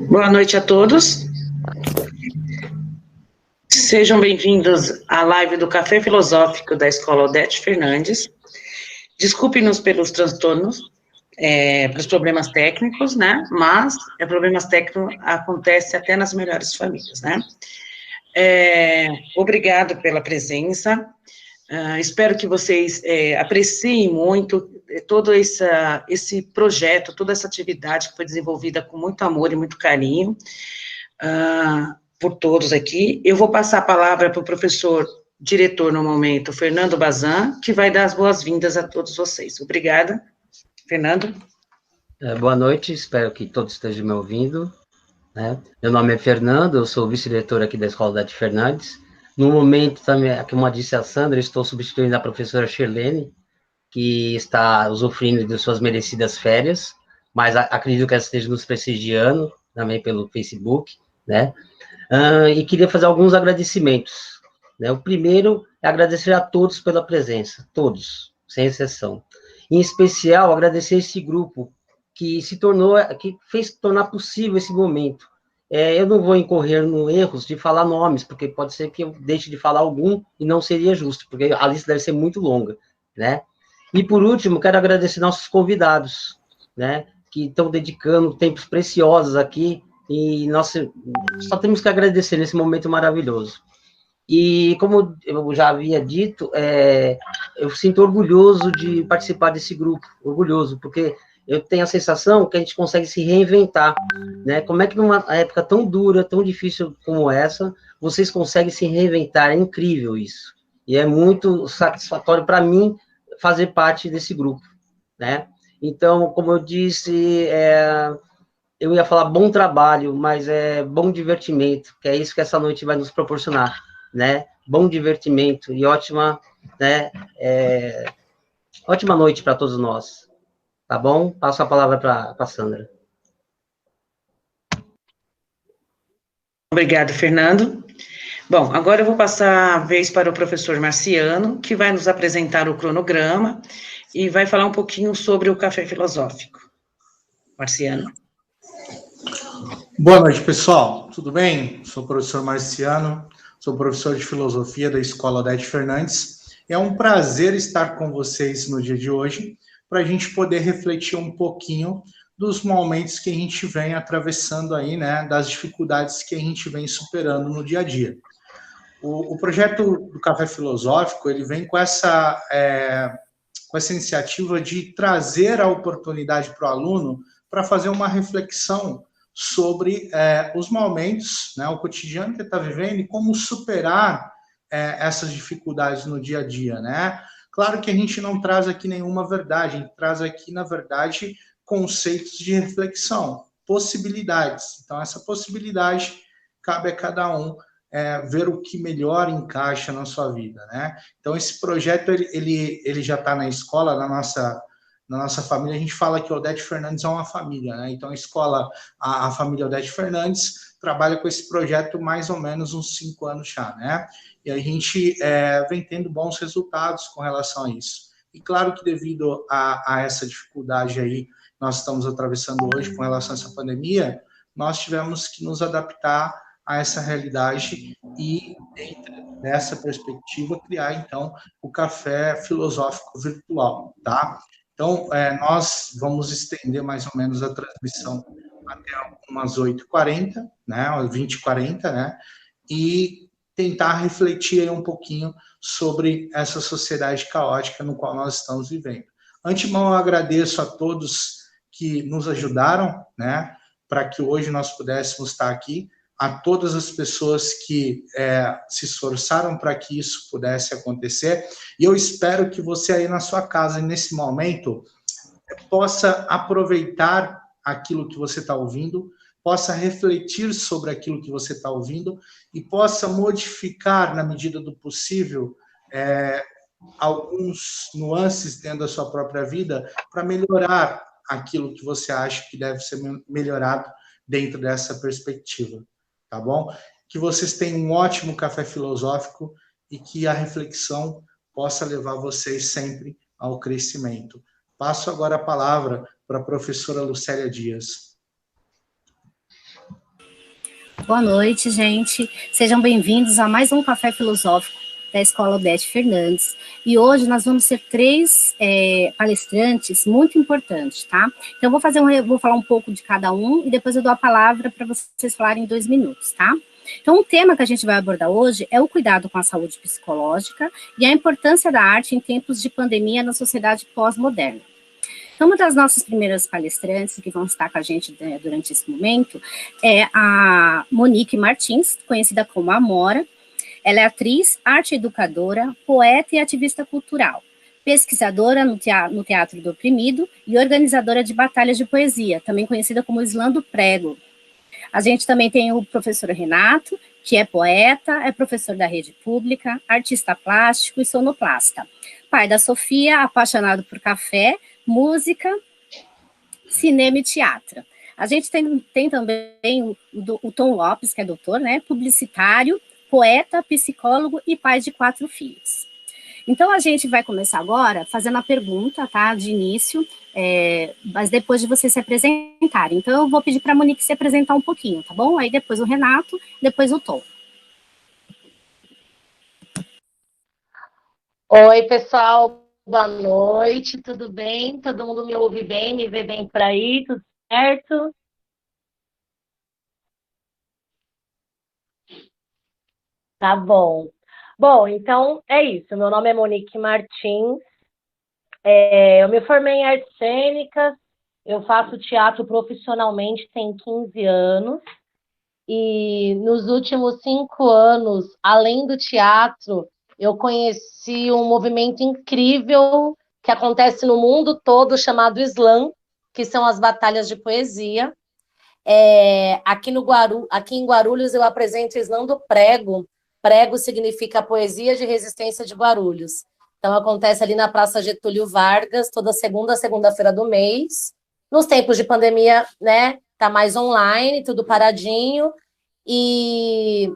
Boa noite a todos. Sejam bem-vindos à live do Café Filosófico da Escola Odete Fernandes. Desculpe-nos pelos transtornos, pelos problemas técnicos, né? Mas problemas técnicos acontecem até nas melhores famílias, né? Obrigado pela presença. Espero que vocês apreciem muito todo esse projeto, toda essa atividade que foi desenvolvida com muito amor e muito carinho por todos aqui. Eu vou passar a palavra para o professor diretor, no momento, Fernando Bazan, que vai dar as boas-vindas a todos vocês. Obrigada. Fernando? Boa noite, espero que todos estejam me ouvindo. Né? Meu nome é Fernando, eu sou vice-diretor aqui da Escola Odete Fernandes. No momento, também, como disse a Sandra, estou substituindo a professora Shirlene, que está usufruindo de suas merecidas férias, mas acredito que ela esteja nos prestigiando, também pelo Facebook, né? E queria fazer alguns agradecimentos. Né? O primeiro é agradecer a todos pela presença, todos, sem exceção. Em especial, agradecer esse grupo que fez tornar possível esse momento. Eu não vou incorrer no erros de falar nomes, porque pode ser que eu deixe de falar algum e não seria justo, porque a lista deve ser muito longa, né? E, por último, quero agradecer nossos convidados, né, que estão dedicando tempos preciosos aqui, e nós só temos que agradecer nesse momento maravilhoso. E, como eu já havia dito, eu sinto orgulhoso de participar desse grupo, orgulhoso, porque eu tenho a sensação que a gente consegue se reinventar, né? Como é que numa época tão dura, tão difícil como essa, vocês conseguem se reinventar? É incrível isso. E é muito satisfatório para mim fazer parte desse grupo, né? Então, como eu disse, eu ia falar bom trabalho, mas é bom divertimento, que é isso que essa noite vai nos proporcionar, né? Bom divertimento e ótima, né? Ótima noite para todos nós. Tá bom? Passo a palavra para a Sandra. Obrigado, Fernando. Bom, agora eu vou passar a vez para o professor Marciano, que vai nos apresentar o cronograma e vai falar um pouquinho sobre o Café Filosófico. Marciano. Boa noite, pessoal. Tudo bem? Sou o professor Marciano, sou professor de filosofia da Escola Odete Fernandes. É um prazer estar com vocês no dia de hoje, para a gente poder refletir um pouquinho dos momentos que a gente vem atravessando aí, né, das dificuldades que a gente vem superando no dia a dia. O projeto do Café Filosófico, ele vem com essa iniciativa de trazer a oportunidade para o aluno para fazer uma reflexão sobre os momentos, né, o cotidiano que ele está vivendo e como superar essas dificuldades no dia a dia, né? Claro que a gente não traz aqui nenhuma verdade, a gente traz aqui, na verdade, conceitos de reflexão, possibilidades. Então, essa possibilidade cabe a cada um ver o que melhor encaixa na sua vida, né? Então, esse projeto, ele já está na escola, na nossa família. A gente fala que Odete Fernandes é uma família, né? Então, a família Odete Fernandes trabalha com esse projeto mais ou menos uns 5 anos já, né? E a gente vem tendo bons resultados com relação a isso. E claro que devido a essa dificuldade aí, nós estamos atravessando hoje com relação a essa pandemia, nós tivemos que nos adaptar a essa realidade e, dentro dessa perspectiva, criar, então, o Café Filosófico Virtual, tá? Então, nós vamos estender mais ou menos a transmissão até umas 8h40, né, 20h40, né, e tentar refletir aí um pouquinho sobre essa sociedade caótica no qual nós estamos vivendo. Antemão, eu agradeço a todos que nos ajudaram, né, para que hoje nós pudéssemos estar aqui, a todas as pessoas que se esforçaram para que isso pudesse acontecer, e eu espero que você aí na sua casa, nesse momento, possa aproveitar aquilo que você está ouvindo, possa refletir sobre aquilo que você está ouvindo e possa modificar, na medida do possível, alguns nuances dentro da sua própria vida para melhorar aquilo que você acha que deve ser melhorado dentro dessa perspectiva, tá bom? Que vocês tenham um ótimo café filosófico e que a reflexão possa levar vocês sempre ao crescimento. Passo agora a palavra para a professora Lucélia Dias. Boa noite, gente. Sejam bem-vindos a mais um Café Filosófico da Escola Odete Fernandes. E hoje nós vamos ter três palestrantes muito importantes, tá? Então, vou falar um pouco de cada um e depois eu dou a palavra para vocês falarem em 2 minutos, tá? Então, o tema que a gente vai abordar hoje é o cuidado com a saúde psicológica e a importância da arte em tempos de pandemia na sociedade pós-moderna. Então, uma das nossas primeiras palestrantes que vão estar com a gente durante esse momento é a Monique Martins, conhecida como Amora. Ela é atriz, arte educadora, poeta e ativista cultural, pesquisadora no Teatro do Oprimido e organizadora de batalhas de poesia, também conhecida como Islã do Prego. A gente também tem o professor Renato, que é poeta, é professor da rede pública, artista plástico e sonoplasta. Pai da Sofia, apaixonado por café, música, cinema e teatro. A gente tem também o Tom Lopes, que é doutor, né, publicitário, poeta, psicólogo e pai de 4 filhos. Então, a gente vai começar agora fazendo a pergunta, tá, de início, mas depois de vocês se apresentarem. Então, eu vou pedir para a Monique se apresentar um pouquinho, tá bom? Aí depois o Renato, depois o Tom. Oi, pessoal, boa noite, tudo bem? Todo mundo me ouve bem, me vê bem por aí, tudo certo? Tá bom. Bom, então é isso. Meu nome é Monique Martins. Eu me formei em artes cênicas. Eu faço teatro profissionalmente tem 15 anos. E nos últimos 5 anos, além do teatro, eu conheci um movimento incrível que acontece no mundo todo, chamado Slam, que são as batalhas de poesia. Aqui em Guarulhos eu apresento o Slam do Prego. Prego significa Poesia de Resistência de Guarulhos. Então, acontece ali na Praça Getúlio Vargas, toda segunda-feira do mês. Nos tempos de pandemia, né, tá mais online, tudo paradinho. E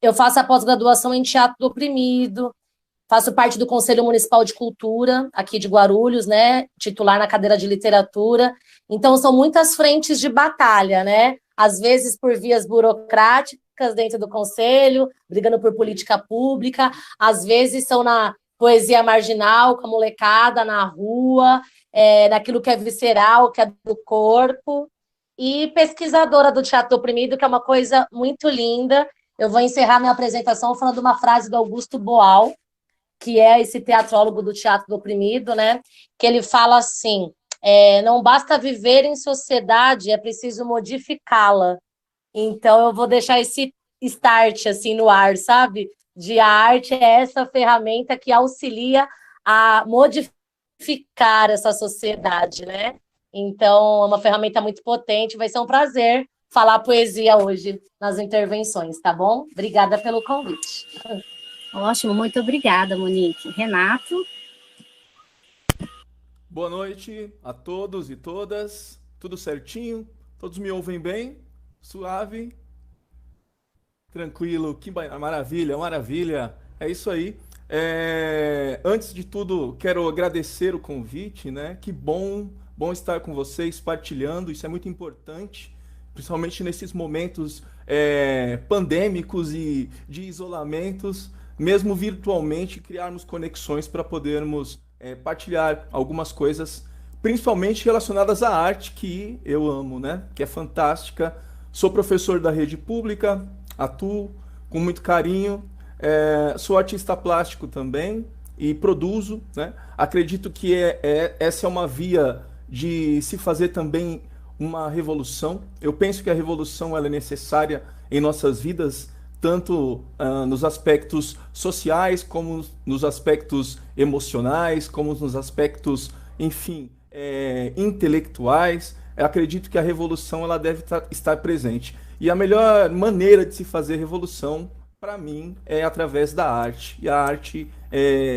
eu faço a pós-graduação em Teatro do Oprimido, faço parte do Conselho Municipal de Cultura, aqui de Guarulhos, né, titular na cadeira de literatura. Então, são muitas frentes de batalha, né? Às vezes por vias burocráticas, dentro do conselho, brigando por política pública, às vezes são na poesia marginal, com a molecada, na rua, naquilo que é visceral, que é do corpo, e pesquisadora do Teatro do Oprimido, que é uma coisa muito linda. Eu vou encerrar minha apresentação falando uma frase do Augusto Boal, que é esse teatrólogo do Teatro do Oprimido, né? Que ele fala assim, não basta viver em sociedade, é preciso modificá-la. Então, eu vou deixar esse start, assim, no ar, sabe? De a arte é essa ferramenta que auxilia a modificar essa sociedade, né? Então, é uma ferramenta muito potente. Vai ser um prazer falar poesia hoje nas intervenções, tá bom? Obrigada pelo convite. Ótimo, muito obrigada, Monique. Renato? Boa noite a todos e todas. Tudo certinho? Todos me ouvem bem? Suave? Tranquilo? Que maravilha, maravilha. É isso aí. Antes de tudo, quero agradecer o convite, né? Que bom estar com vocês, partilhando. Isso é muito importante, principalmente nesses momentos pandêmicos e de isolamentos, mesmo virtualmente, criarmos conexões para podermos partilhar algumas coisas, principalmente relacionadas à arte, que eu amo, né? Que é fantástica. Sou professor da rede pública, atuo com muito carinho, sou artista plástico também e produzo, né? Acredito que essa é uma via de se fazer também uma revolução. Eu penso que a revolução ela é necessária em nossas vidas, tanto nos aspectos sociais, como nos aspectos emocionais, como nos aspectos, enfim, intelectuais. Eu acredito que a revolução ela deve estar presente. E a melhor maneira de se fazer revolução, para mim, é através da arte. E a arte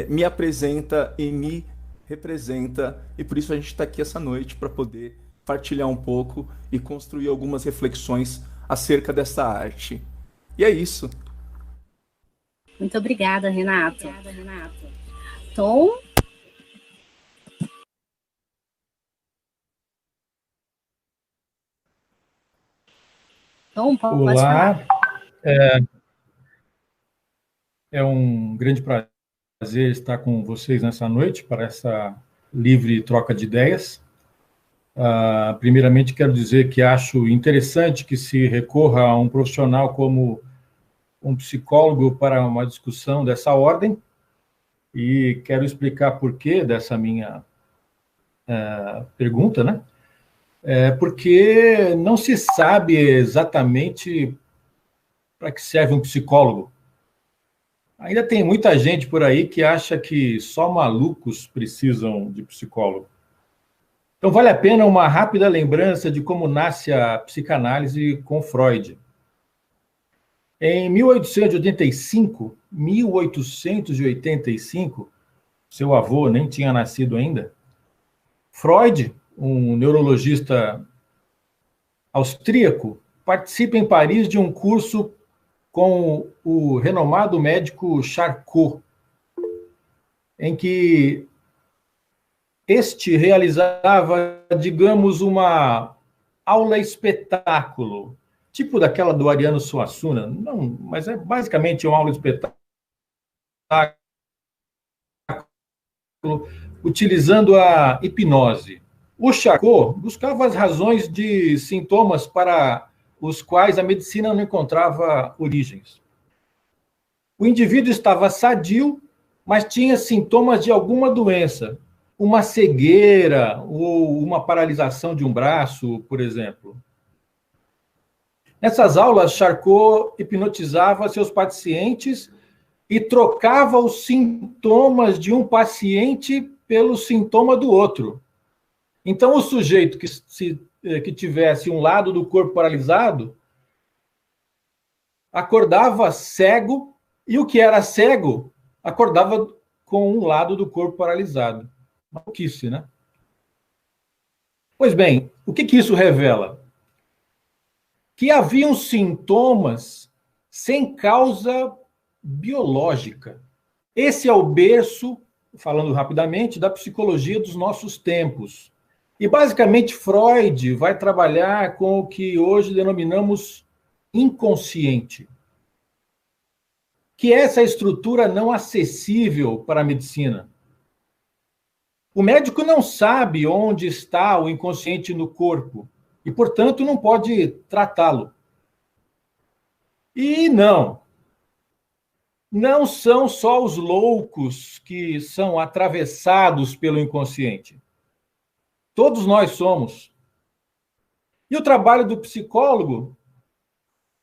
me apresenta e me representa. E por isso a gente está aqui essa noite para poder partilhar um pouco e construir algumas reflexões acerca dessa arte. E é isso. Muito obrigada, Renato. Tom? Tom, pode Olá, falar. é um grande prazer estar com vocês nessa noite para essa livre troca de ideias. Primeiramente, quero dizer que acho interessante que se recorra a um profissional como um psicólogo para uma discussão dessa ordem, e quero explicar por que dessa minha pergunta, né? Porque não se sabe exatamente para que serve um psicólogo. Ainda tem muita gente por aí que acha que só malucos precisam de psicólogo. Então, vale a pena uma rápida lembrança de como nasce a psicanálise com Freud. Em 1885, seu avô nem tinha nascido ainda, Freud, um neurologista austríaco, participa em Paris de um curso com o renomado médico Charcot, em que este realizava, digamos, uma aula espetáculo, tipo daquela do Ariano Suassuna, não, mas é basicamente uma aula espetáculo, utilizando a hipnose. O Charcot buscava as razões de sintomas para os quais a medicina não encontrava origens. O indivíduo estava sadio, mas tinha sintomas de alguma doença, uma cegueira ou uma paralisação de um braço, por exemplo. Nessas aulas, Charcot hipnotizava seus pacientes e trocava os sintomas de um paciente pelo sintoma do outro. Então, o sujeito que tivesse um lado do corpo paralisado acordava cego, e o que era cego acordava com um lado do corpo paralisado. Maluquice, né? Pois bem, o que isso revela? Que haviam sintomas sem causa biológica. Esse é o berço, falando rapidamente, da psicologia dos nossos tempos. E, basicamente, Freud vai trabalhar com o que hoje denominamos inconsciente, que é essa estrutura não acessível para a medicina. O médico não sabe onde está o inconsciente no corpo e, portanto, não pode tratá-lo. E não são só os loucos que são atravessados pelo inconsciente. Todos nós somos. E o trabalho do psicólogo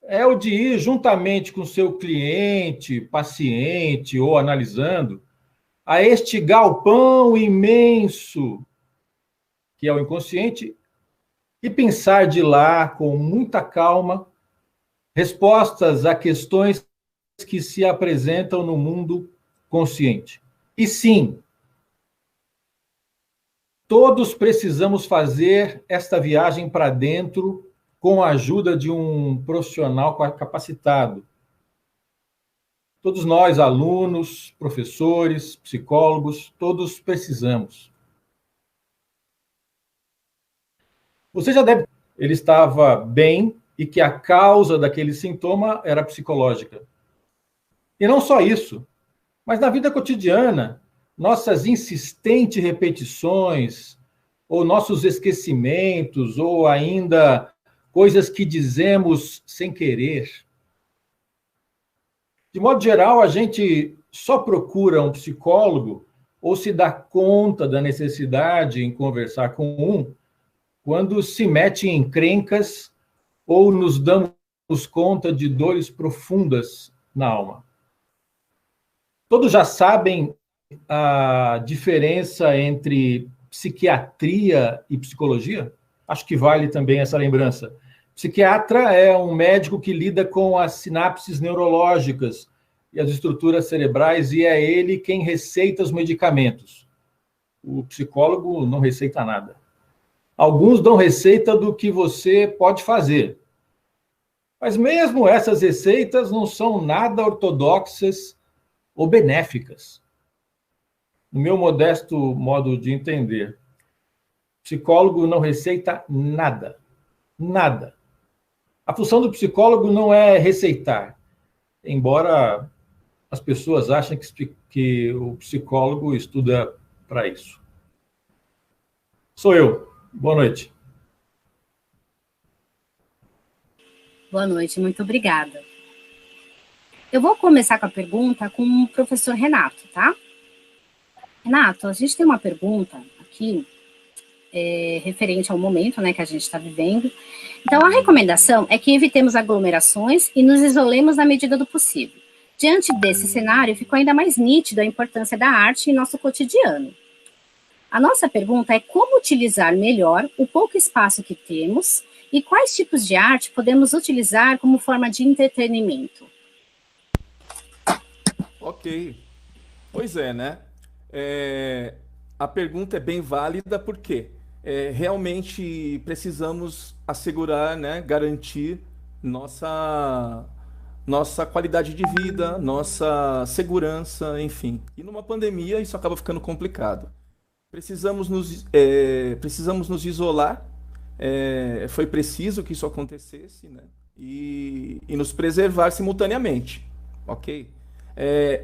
é o de ir juntamente com seu cliente, paciente ou analisando a este galpão imenso que é o inconsciente e pensar de lá com muita calma respostas a questões que se apresentam no mundo consciente. E sim, todos precisamos fazer esta viagem para dentro com a ajuda de um profissional capacitado. Todos nós, alunos, professores, psicólogos, todos precisamos. Você já deve... Ele estava bem e que a causa daquele sintoma era psicológica. E não só isso, mas na vida cotidiana, nossas insistentes repetições, ou nossos esquecimentos, ou ainda coisas que dizemos sem querer. De modo geral, a gente só procura um psicólogo ou se dá conta da necessidade em conversar com um quando se mete em encrencas ou nos damos conta de dores profundas na alma. Todos já sabem a diferença entre psiquiatria e psicologia? Acho que vale também essa lembrança. Psiquiatra é um médico que lida com as sinapses neurológicas e as estruturas cerebrais, e é ele quem receita os medicamentos. O psicólogo não receita nada. Alguns dão receita do que você pode fazer. Mas mesmo essas receitas não são nada ortodoxas ou benéficas. No meu modesto modo de entender, psicólogo não receita nada. Nada. A função do psicólogo não é receitar, embora as pessoas achem que o psicólogo estuda para isso. Sou eu. Boa noite. Boa noite, muito obrigada. Eu vou começar com a pergunta com o professor Renato, tá? Renato, a gente tem uma pergunta aqui, referente ao momento, né, que a gente está vivendo. Então, a recomendação é que evitemos aglomerações e nos isolemos na medida do possível. Diante desse cenário, ficou ainda mais nítido a importância da arte em nosso cotidiano. A nossa pergunta é como utilizar melhor o pouco espaço que temos e quais tipos de arte podemos utilizar como forma de entretenimento. Ok. Pois é, né? A pergunta é bem válida porque realmente precisamos assegurar, né, garantir nossa qualidade de vida, nossa segurança, enfim. E numa pandemia isso acaba ficando complicado. Precisamos nos isolar, foi preciso que isso acontecesse, né? E nos preservar simultaneamente, ok?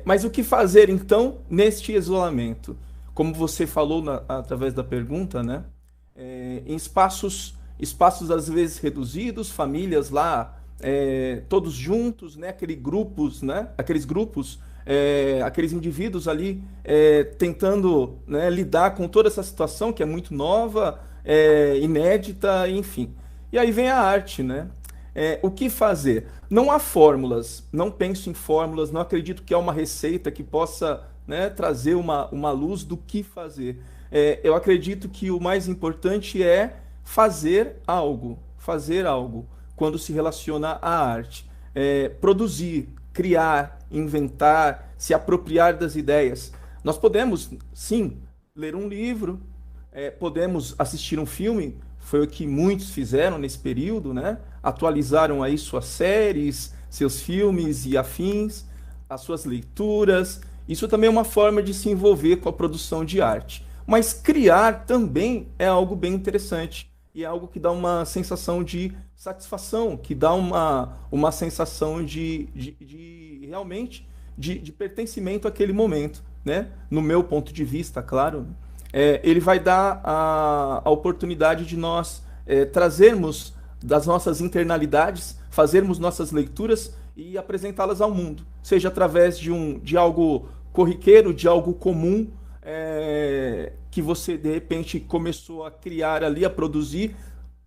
Mas o que fazer, então, neste isolamento? Como você falou através da pergunta, né? Em espaços às vezes reduzidos, famílias lá, todos juntos, né? Aqueles grupos, aqueles indivíduos ali tentando, né, lidar com toda essa situação que é muito nova, inédita, enfim. E aí vem a arte, né? O que fazer? Não há fórmulas, não penso em fórmulas, não acredito que há uma receita que possa, né, trazer uma luz do que fazer. Eu acredito que o mais importante é fazer algo quando se relaciona à arte. Produzir, criar, inventar, se apropriar das ideias. Nós podemos, sim, ler um livro, podemos assistir um filme, foi o que muitos fizeram nesse período, né? Atualizaram aí suas séries, seus filmes e afins, as suas leituras. Isso também é uma forma de se envolver com a produção de arte. Mas criar também é algo bem interessante e é algo que dá uma sensação de satisfação, que dá uma sensação realmente de pertencimento àquele momento, né? No meu ponto de vista, claro. Ele vai dar a oportunidade de nós trazermos das nossas internalidades, fazermos nossas leituras e apresentá-las ao mundo, seja através de algo corriqueiro, de algo comum, que você de repente começou a criar ali, a produzir,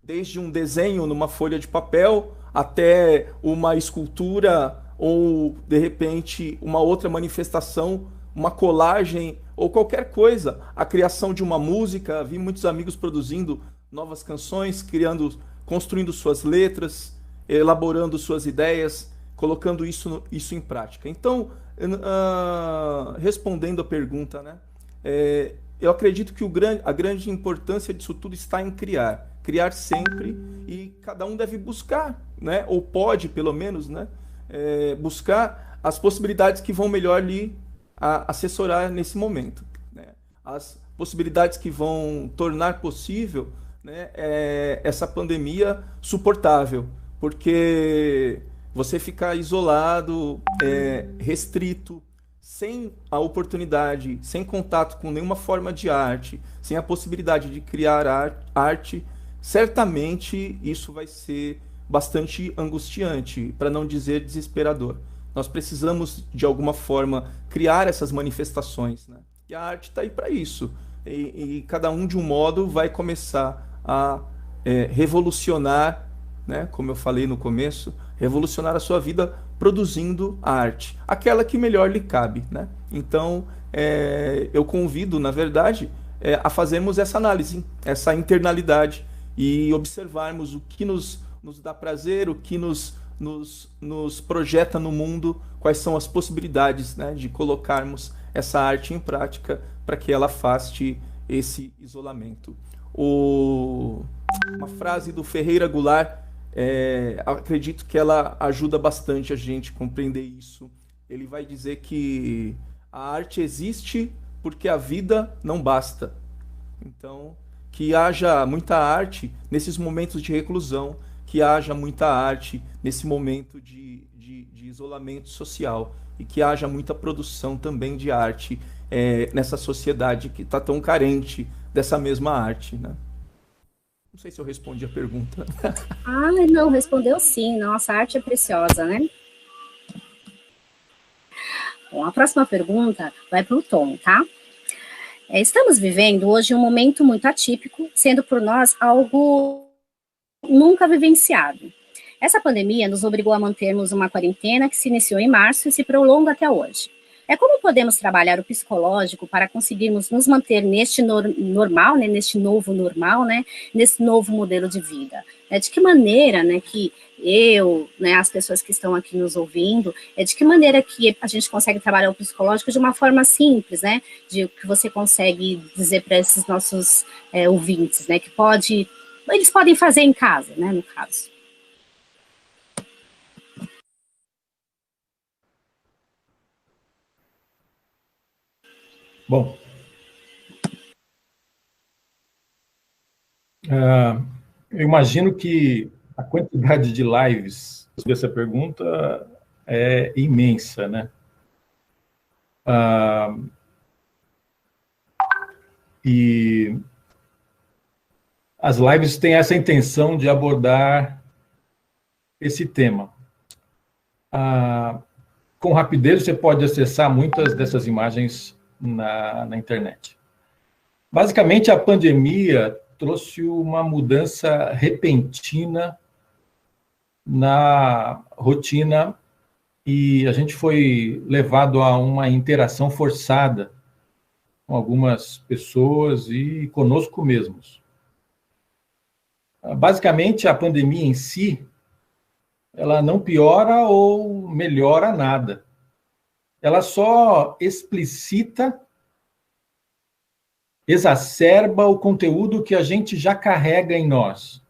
desde um desenho numa folha de papel até uma escultura ou de repente uma outra manifestação, uma colagem ou qualquer coisa, a criação de uma música. Vi muitos amigos produzindo novas canções, construindo suas letras, elaborando suas ideias, colocando isso em prática. Então, respondendo a pergunta, né, eu acredito que a grande importância disso tudo está em criar sempre, e cada um deve buscar, né, ou pode pelo menos, né, buscar as possibilidades que vão melhor lhe assessorar nesse momento, né? As possibilidades que vão tornar possível, né, essa pandemia suportável, porque você ficar isolado, restrito, sem a oportunidade, sem contato com nenhuma forma de arte, sem a possibilidade de criar arte, certamente isso vai ser bastante angustiante, para não dizer desesperador. Nós precisamos, de alguma forma, criar essas manifestações, né? E a arte está aí para isso. E cada um, de um modo, vai começar a revolucionar, né? Como eu falei no começo, revolucionar a sua vida produzindo a arte, aquela que melhor lhe cabe, né? Então, eu convido, na verdade, a fazermos essa análise, essa internalidade, e observarmos o que nos dá prazer, o que nos projeta no mundo, quais são as possibilidades, né, de colocarmos essa arte em prática para que ela afaste esse isolamento. Uma frase do Ferreira Goulart, acredito que ela ajuda bastante a gente a compreender isso. Ele vai dizer que a arte existe porque a vida não basta. Então, que haja muita arte nesses momentos de reclusão, que haja muita arte nesse momento de isolamento social e que haja muita produção também de arte nessa sociedade que está tão carente dessa mesma arte, né? Não sei se eu respondi a pergunta. Ah, não, respondeu sim. Nossa, a arte é preciosa, né? Bom, a próxima pergunta vai para o Tom, tá? Estamos vivendo hoje um momento muito atípico, sendo por nós algo nunca vivenciado. Essa pandemia nos obrigou a mantermos uma quarentena que se iniciou em março e se prolonga até hoje. Como podemos trabalhar o psicológico para conseguirmos nos manter neste normal, né, neste novo normal, né, nesse novo modelo de vida? De que maneira, né, que eu, né, as pessoas que estão aqui nos ouvindo, de que maneira que a gente consegue trabalhar o psicológico de uma forma simples, né, de que você consegue dizer para esses nossos ouvintes, né, que eles podem fazer em casa, né, no caso. Bom, eu imagino que a quantidade de lives sobre essa pergunta é imensa, né? E as lives têm essa intenção de abordar esse tema. Com rapidez, você pode acessar muitas dessas imagens na internet. Basicamente, a pandemia trouxe uma mudança repentina na rotina e a gente foi levado a uma interação forçada com algumas pessoas e conosco mesmos. Basicamente, a pandemia em si, ela não piora ou melhora nada. Ela só explicita, exacerba o conteúdo que a gente já carrega em nós.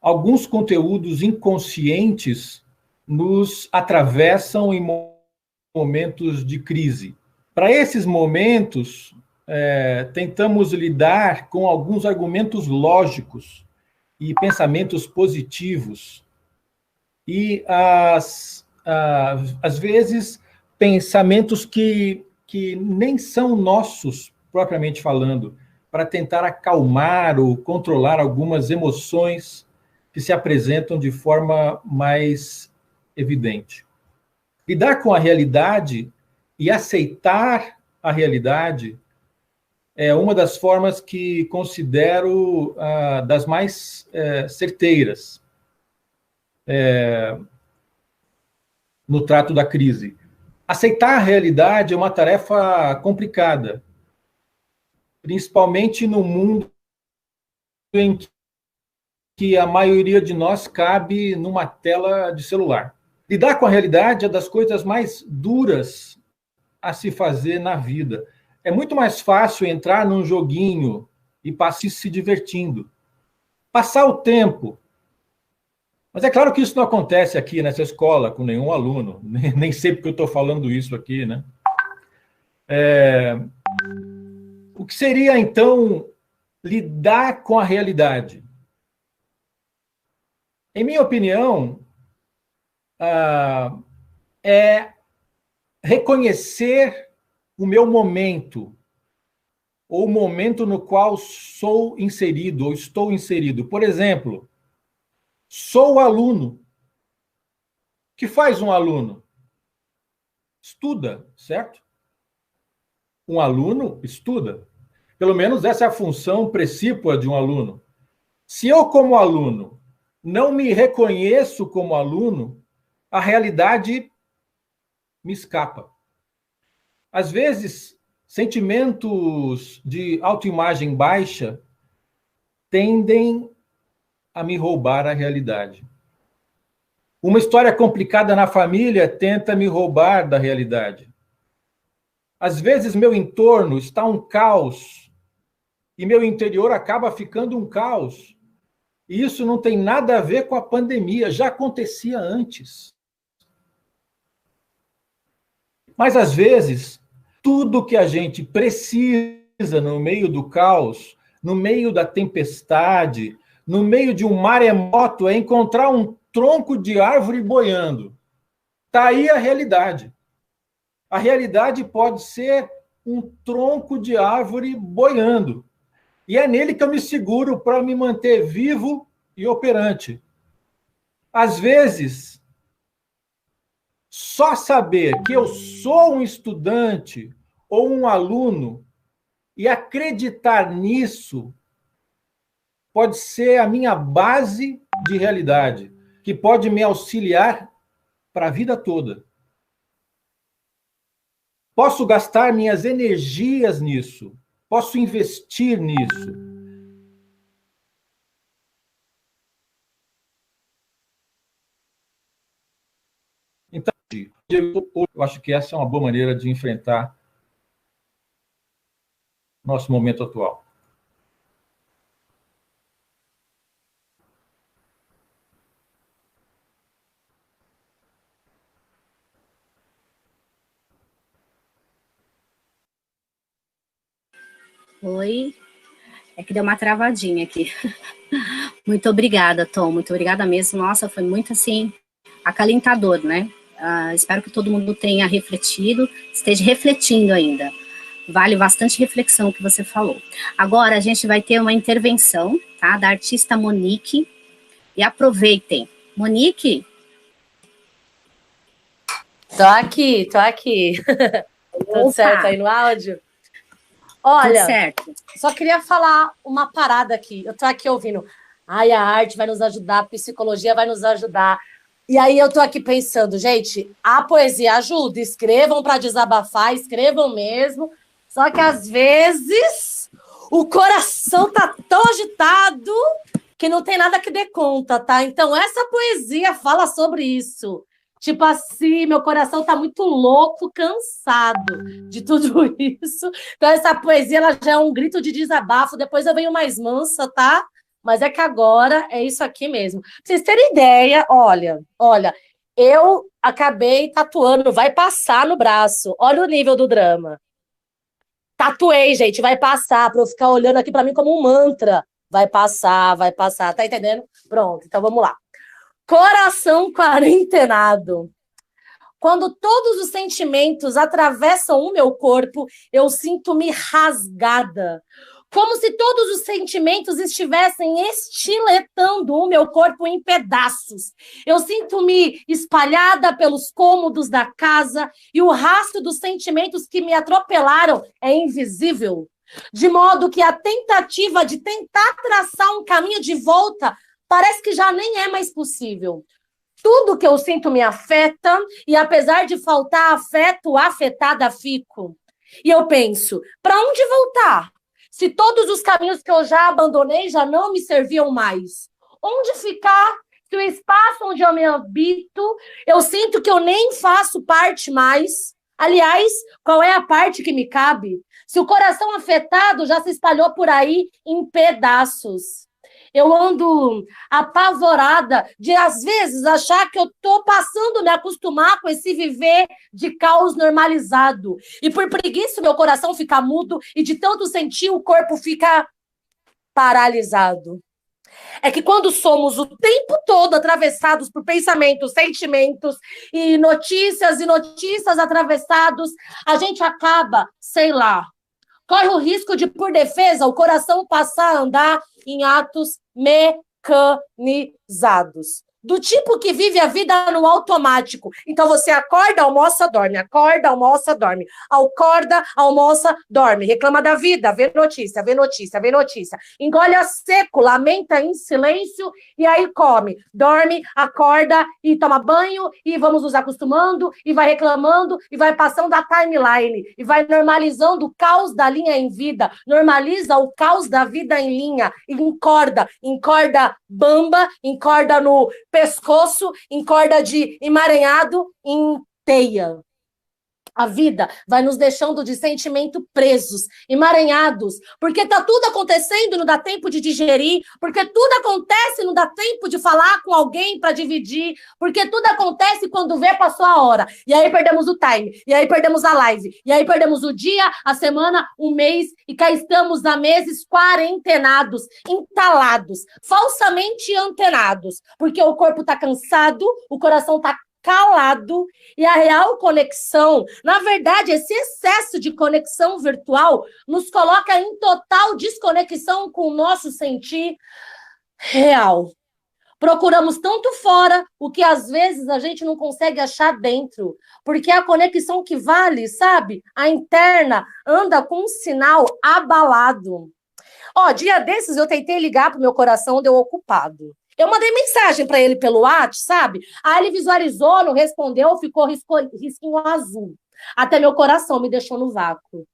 Alguns conteúdos inconscientes nos atravessam em momentos de crise. Para esses momentos, tentamos lidar com alguns argumentos lógicos e pensamentos positivos. E, às vezes, pensamentos que nem são nossos, propriamente falando, para tentar acalmar ou controlar algumas emoções que se apresentam de forma mais evidente. Lidar com a realidade e aceitar a realidade é uma das formas que considero das mais certeiras no trato da crise. Aceitar a realidade é uma tarefa complicada, principalmente no mundo em que a maioria de nós cabe numa tela de celular. Lidar com a realidade é das coisas mais duras a se fazer na vida. É muito mais fácil entrar num joguinho e passar se divertindo. Passar o tempo. Mas é claro que isso não acontece aqui nessa escola com nenhum aluno. Nem sei porque eu estou falando isso aqui, né? O que seria, então, lidar com a realidade? Em minha opinião, é reconhecer o meu momento, ou o momento no qual sou inserido, ou estou inserido. Por exemplo, sou aluno. O que faz um aluno? Estuda, certo? Um aluno estuda. Pelo menos essa é a função precípua de um aluno. Se eu, como aluno, não me reconheço como aluno, a realidade me escapa. Às vezes, sentimentos de autoimagem baixa tendem a me roubar a realidade. Uma história complicada na família tenta me roubar da realidade. Às vezes, meu entorno está um caos e meu interior acaba ficando um caos. E isso não tem nada a ver com a pandemia, já acontecia antes. Mas, às vezes, tudo que a gente precisa no meio do caos, no meio da tempestade, no meio de um maremoto, é encontrar um tronco de árvore boiando. Está aí a realidade. A realidade pode ser um tronco de árvore boiando. E é nele que eu me seguro para me manter vivo e operante. Às vezes, só saber que eu sou um estudante ou um aluno e acreditar nisso pode ser a minha base de realidade, que pode me auxiliar para a vida toda. Posso gastar minhas energias nisso, posso investir nisso. Então, eu acho que essa é uma boa maneira de enfrentar nosso momento atual. Oi, é que deu uma travadinha aqui. Muito obrigada, Tom, muito obrigada mesmo. Nossa, foi muito, assim, acalentador, né? Espero que todo mundo tenha refletido, esteja refletindo ainda. Vale bastante reflexão o que você falou. Agora a gente vai ter uma intervenção, tá, da artista Monique, e aproveitem. Monique? Tô aqui. Tudo certo aí no áudio? Olha, certo. Só queria falar uma parada aqui. Eu tô aqui ouvindo. Ai, a arte vai nos ajudar, a psicologia vai nos ajudar. E aí eu tô aqui pensando, gente, a poesia ajuda. Escrevam para desabafar, escrevam mesmo. Só que às vezes o coração tá tão agitado que não tem nada que dê conta, tá? Então essa poesia fala sobre isso. Tipo assim, meu coração tá muito louco, cansado de tudo isso. Então, essa poesia ela já é um grito de desabafo. Depois eu venho mais mansa, tá? Mas é que agora é isso aqui mesmo. Pra vocês terem ideia, olha, eu acabei tatuando, vai passar no braço. Olha o nível do drama. Tatuei, gente, vai passar, pra eu ficar olhando aqui pra mim como um mantra. Vai passar, tá entendendo? Pronto, então vamos lá. Coração quarentenado. Quando todos os sentimentos atravessam o meu corpo, eu sinto-me rasgada. Como se todos os sentimentos estivessem estiletando o meu corpo em pedaços. Eu sinto-me espalhada pelos cômodos da casa e o rastro dos sentimentos que me atropelaram é invisível. De modo que a tentativa de tentar traçar um caminho de volta parece que já nem é mais possível. Tudo que eu sinto me afeta e, apesar de faltar afeto, afetada fico. E eu penso, para onde voltar? Se todos os caminhos que eu já abandonei já não me serviam mais. Onde ficar se o espaço onde eu me habito, eu sinto que eu nem faço parte mais? Aliás, qual é a parte que me cabe? Se o coração afetado já se espalhou por aí em pedaços. Eu ando apavorada de, às vezes, achar que eu estou passando a me acostumar com esse viver de caos normalizado. E por preguiça, meu coração fica mudo e de tanto sentir, o corpo fica paralisado. É que quando somos o tempo todo atravessados por pensamentos, sentimentos e notícias atravessados, a gente acaba, sei lá, corre o risco de, por defesa, o coração passar a andar em atos mecanizados. Do tipo que vive a vida no automático. Então você acorda, almoça, dorme. Acorda, almoça, dorme. Acorda, almoça, dorme. Reclama da vida, vê notícia. Engole a seco, lamenta em silêncio e aí come. Dorme, acorda e toma banho e vamos nos acostumando e vai reclamando e vai passando a timeline e vai normalizando o caos da linha em vida. Normaliza o caos da vida em linha. Encorda bamba, encorda no pescoço, em corda de emaranhado, em teia. A vida vai nos deixando de sentimento presos, emaranhados, porque tá tudo acontecendo e não dá tempo de digerir, porque tudo acontece e não dá tempo de falar com alguém para dividir, porque tudo acontece quando vê passou a hora. E aí perdemos o time, e aí perdemos a live, e aí perdemos o dia, a semana, o mês, e cá estamos há meses quarentenados, entalados, falsamente antenados, porque o corpo tá cansado, o coração tá calado, e a real conexão, na verdade, esse excesso de conexão virtual nos coloca em total desconexão com o nosso sentir real. Procuramos tanto fora, o que às vezes a gente não consegue achar dentro, porque a conexão que vale, sabe? A interna anda com um sinal abalado. Dia desses eu tentei ligar pro meu coração, deu ocupado. Eu mandei mensagem para ele pelo WhatsApp, sabe? Aí ele visualizou, não respondeu, ficou risquinho azul. Até meu coração me deixou no vácuo.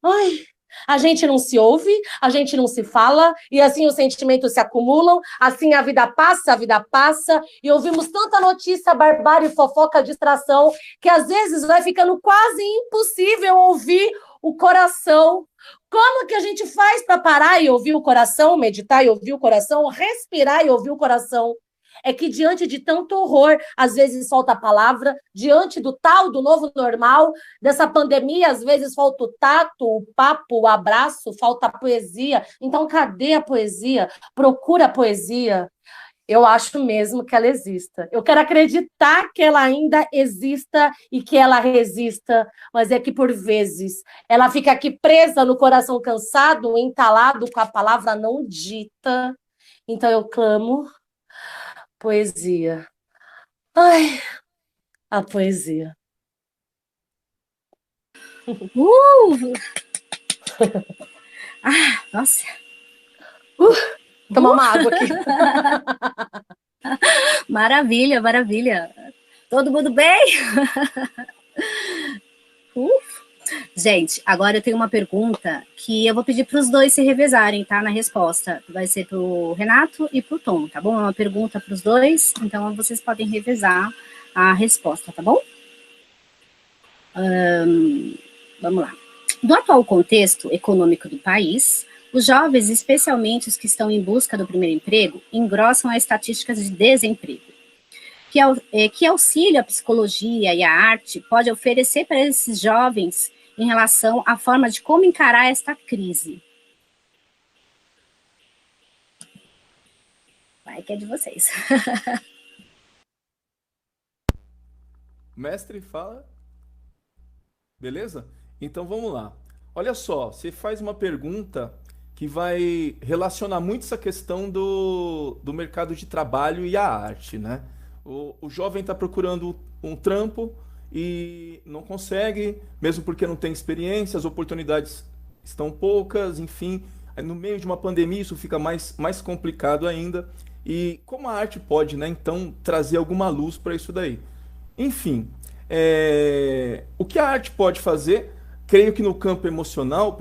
Ai, a gente não se ouve, a gente não se fala, e assim os sentimentos se acumulam, assim a vida passa, e ouvimos tanta notícia, barbárie, fofoca, distração, que às vezes vai ficando quase impossível ouvir o coração. Como que a gente faz para parar e ouvir o coração, meditar e ouvir o coração, respirar e ouvir o coração? É que diante de tanto horror, às vezes falta a palavra, diante do tal, do novo normal, dessa pandemia, às vezes falta o tato, o papo, o abraço, falta a poesia. Então, cadê a poesia? Procura a poesia. Eu acho mesmo que ela exista. Eu quero acreditar que ela ainda exista e que ela resista, mas é que, por vezes, ela fica aqui presa no coração cansado, entalado com a palavra não dita. Então, eu clamo poesia. Ai, a poesia. Nossa. Tomar uma água aqui. Maravilha, maravilha. Todo mundo bem? Gente, agora eu tenho uma pergunta que eu vou pedir para os dois se revezarem, tá? Na resposta. Vai ser para o Renato e para o Tom, tá bom? É uma pergunta para os dois, então vocês podem revezar a resposta, tá bom? Vamos lá. No atual contexto econômico do país, os jovens, especialmente os que estão em busca do primeiro emprego, engrossam as estatísticas de desemprego. Que auxílio a psicologia e a arte pode oferecer para esses jovens em relação à forma de como encarar esta crise? Vai que é de vocês. Mestre, fala. Beleza? Então vamos lá. Olha só, você faz uma pergunta que vai relacionar muito essa questão do mercado de trabalho e a arte, né? O jovem está procurando um trampo e não consegue, mesmo porque não tem experiência, as oportunidades estão poucas, enfim. No meio de uma pandemia isso fica mais complicado ainda. E como a arte pode, né, então, trazer alguma luz para isso daí? Enfim, o que a arte pode fazer, creio que no campo emocional,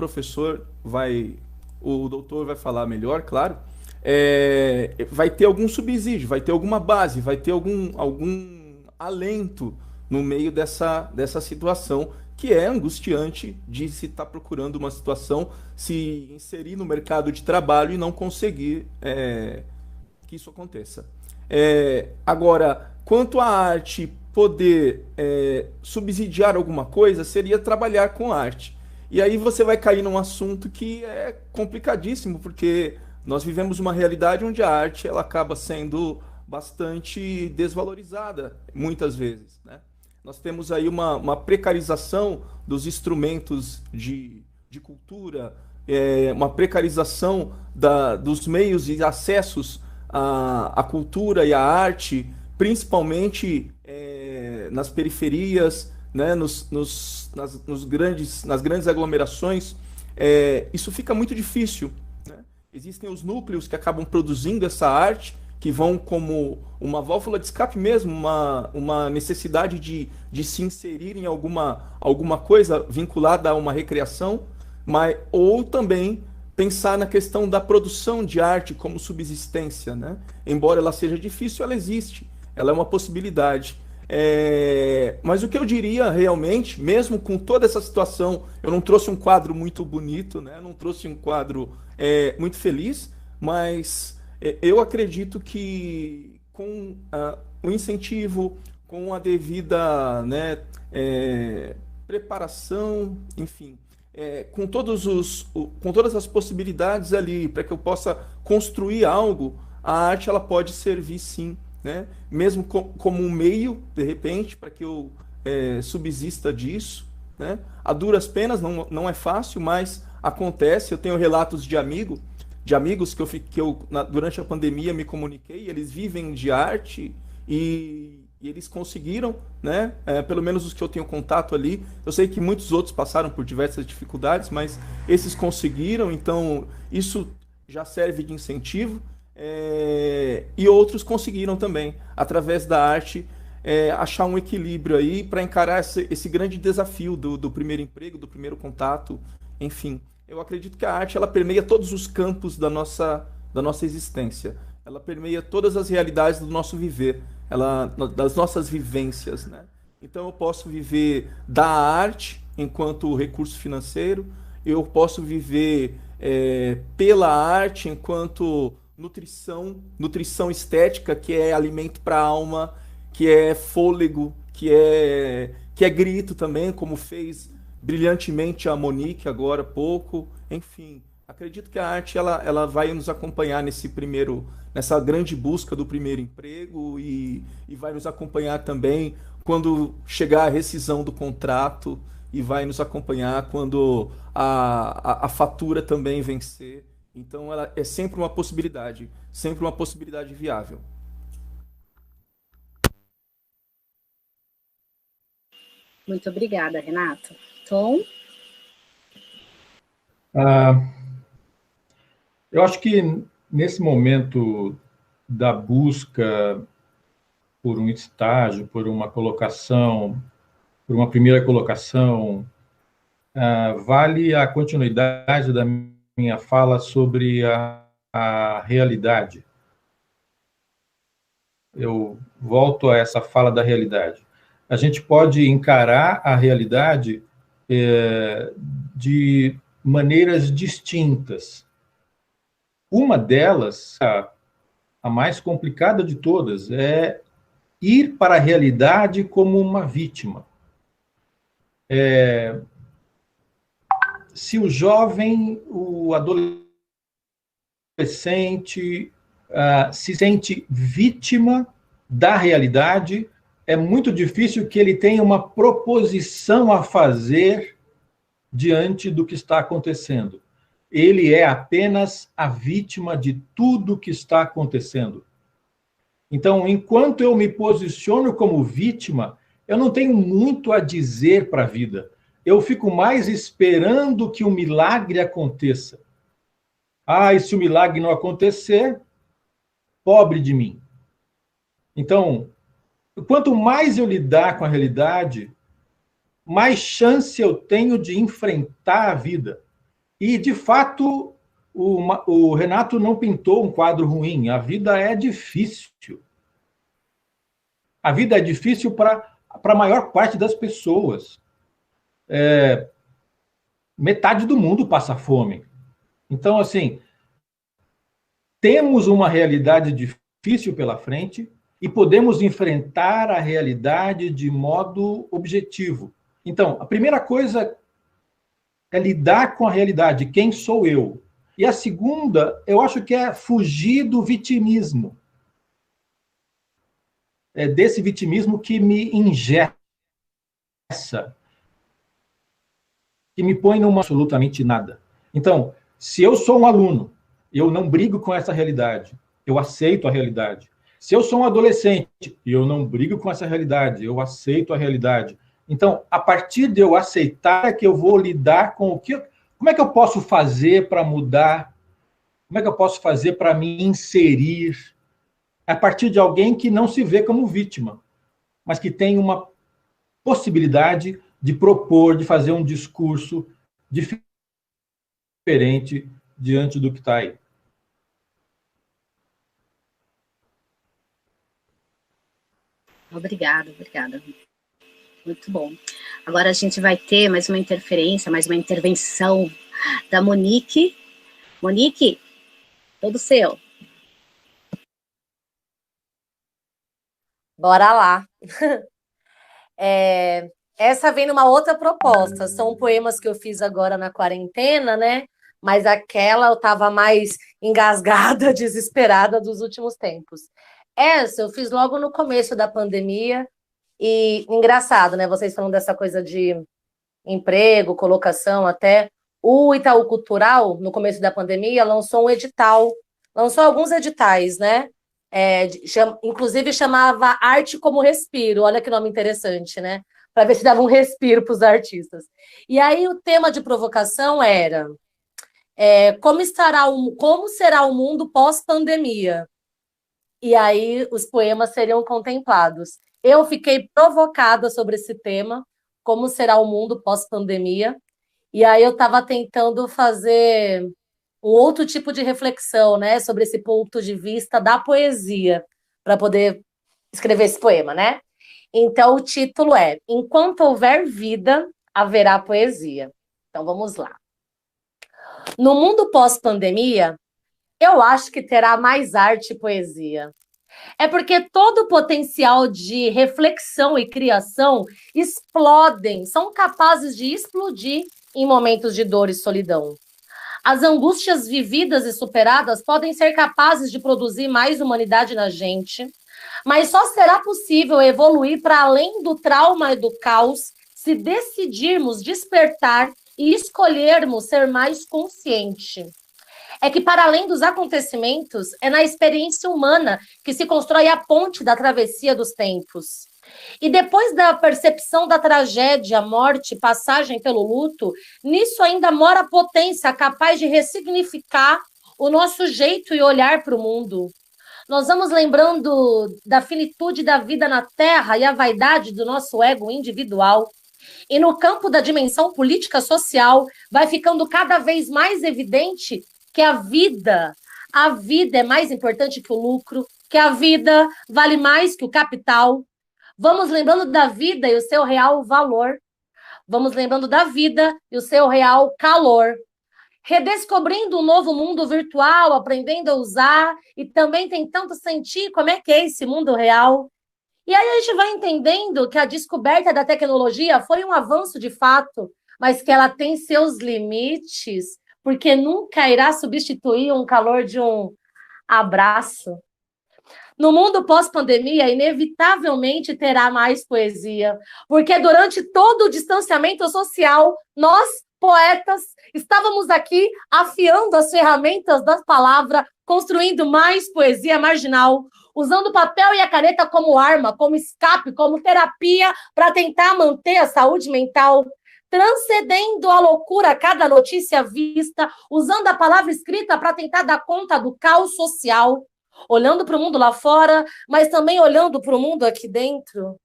o doutor vai falar melhor, claro, vai ter algum subsídio, vai ter alguma base, vai ter algum alento no meio dessa situação que é angustiante de se estar procurando uma situação, se inserir no mercado de trabalho e não conseguir que isso aconteça. Agora, quanto à arte poder subsidiar alguma coisa, seria trabalhar com arte. E aí você vai cair num assunto que é complicadíssimo, porque nós vivemos uma realidade onde a arte ela acaba sendo bastante desvalorizada, muitas vezes, né? Nós temos aí uma precarização dos instrumentos de cultura, uma precarização dos meios e acessos à cultura e à arte, principalmente nas periferias, né, nas grandes aglomerações. Isso fica muito difícil, né? Existem os núcleos que acabam produzindo essa arte, que vão como uma válvula de escape mesmo, uma necessidade de se inserir em alguma coisa vinculada a uma recreação, ou também pensar na questão da produção de arte como subsistência, né? Embora ela seja difícil, ela existe, ela é uma possibilidade. Mas o que eu diria realmente, mesmo com toda essa situação, eu não trouxe um quadro muito bonito, né? Não trouxe um quadro muito feliz, mas eu acredito que com o incentivo, com a devida, né, preparação, enfim, com com todas as possibilidades ali para que eu possa construir algo, a arte ela pode servir sim, né? Mesmo como um meio, de repente, para que eu subsista disso, né? A duras penas, não é fácil, mas acontece. Eu tenho relatos de amigos que eu durante a pandemia me comuniquei, eles vivem de arte e eles conseguiram, né? Pelo menos os que eu tenho contato ali. Eu sei que muitos outros passaram por diversas dificuldades, mas esses conseguiram, então isso já serve de incentivo. E outros conseguiram também, através da arte, achar um equilíbrio aí para encarar esse grande desafio do primeiro emprego, do primeiro contato, enfim. Eu acredito que a arte ela permeia todos os campos da nossa existência. Ela permeia todas as realidades do nosso viver, das nossas vivências, né? Então eu posso viver da arte enquanto recurso financeiro, eu posso viver pela arte enquanto nutrição estética, que é alimento para a alma, que é fôlego, que é grito também, como fez brilhantemente a Monique agora há pouco. Enfim, acredito que a arte ela vai nos acompanhar nessa grande busca do primeiro emprego e vai nos acompanhar também quando chegar a rescisão do contrato e vai nos acompanhar quando a fatura também vencer. Então, ela é sempre uma possibilidade viável. Muito obrigada, Renato. Tom? Eu acho que nesse momento da busca por um estágio, por uma colocação, por uma primeira colocação, vale a continuidade da minha fala sobre a realidade. Eu volto a essa fala da realidade. A gente pode encarar a realidade de maneiras distintas. Uma delas, a mais complicada de todas, é ir para a realidade como uma vítima. Se o jovem, o adolescente, se sente vítima da realidade, é muito difícil que ele tenha uma proposição a fazer diante do que está acontecendo. Ele é apenas a vítima de tudo que está acontecendo. Então, enquanto eu me posiciono como vítima, eu não tenho muito a dizer para a vida. Eu fico mais esperando que um milagre aconteça. E se o milagre não acontecer, pobre de mim. Então, quanto mais eu lidar com a realidade, mais chance eu tenho de enfrentar a vida. E, de fato, o Renato não pintou um quadro ruim. A vida é difícil. A vida é difícil para a maior parte das pessoas. Metade do mundo passa fome. Então, assim, temos uma realidade difícil pela frente e podemos enfrentar a realidade de modo objetivo. Então, a primeira coisa é lidar com a realidade, quem sou eu? E a segunda, eu acho que é fugir do vitimismo. É desse vitimismo que me engessa, que me põe numa absolutamente nada. Então, se eu sou um aluno, eu não brigo com essa realidade, eu aceito a realidade. Se eu sou um adolescente e eu não brigo com essa realidade, eu aceito a realidade. Então, a partir de eu aceitar é que eu vou lidar com o que... Como é que eu posso fazer para mudar? Como é que eu posso fazer para me inserir? A partir de alguém que não se vê como vítima, mas que tem uma possibilidade de propor, de fazer um discurso diferente diante do que está aí. Obrigada, obrigada. Muito bom. Agora a gente vai ter mais uma interferência, mais uma intervenção da Monique. Monique, todo seu. Bora lá. Essa vem numa outra proposta. São poemas que eu fiz agora na quarentena, né? Mas aquela eu estava mais engasgada, desesperada dos últimos tempos. Essa eu fiz logo no começo da pandemia. E engraçado, né? Vocês falando dessa coisa de emprego, colocação, até o Itaú Cultural, no começo da pandemia, lançou um edital, lançou alguns editais, né? Inclusive chamava Arte como Respiro, olha que nome interessante, né? Para ver se dava um respiro para os artistas. E aí o tema de provocação era como será o mundo pós-pandemia? E aí os poemas seriam contemplados. Eu fiquei provocada sobre esse tema, como será o mundo pós-pandemia, e aí eu estava tentando fazer um outro tipo de reflexão, né, sobre esse ponto de vista da poesia, para poder escrever esse poema, né? Então, o título é Enquanto houver vida, haverá poesia. Então, vamos lá. No mundo pós-pandemia, eu acho que terá mais arte e poesia. É porque todo o potencial de reflexão e criação explodem, são capazes de explodir em momentos de dor e solidão. As angústias vividas e superadas podem ser capazes de produzir mais humanidade na gente, mas só será possível evoluir para além do trauma e do caos se decidirmos despertar e escolhermos ser mais consciente. É que, para além dos acontecimentos, é na experiência humana que se constrói a ponte da travessia dos tempos. E depois da percepção da tragédia, morte, passagem pelo luto, nisso ainda mora a potência capaz de ressignificar o nosso jeito e olhar para o mundo. Nós vamos lembrando da finitude da vida na Terra e a vaidade do nosso ego individual. E no campo da dimensão política social, vai ficando cada vez mais evidente que a vida é mais importante que o lucro, que a vida vale mais que o capital. Vamos lembrando da vida e o seu real valor. Vamos lembrando da vida e o seu real calor. Redescobrindo um novo mundo virtual, aprendendo a usar e também tentando sentir como é que é esse mundo real. E aí a gente vai entendendo que a descoberta da tecnologia foi um avanço de fato, mas que ela tem seus limites, porque nunca irá substituir um calor de um abraço. No mundo pós-pandemia, inevitavelmente terá mais poesia, porque durante todo o distanciamento social, nós, poetas, estávamos aqui afiando as ferramentas da palavra, construindo mais poesia marginal, usando o papel e a caneta como arma, como escape, como terapia para tentar manter a saúde mental, transcendendo a loucura a cada notícia vista, usando a palavra escrita para tentar dar conta do caos social, olhando para o mundo lá fora, mas também olhando para o mundo aqui dentro,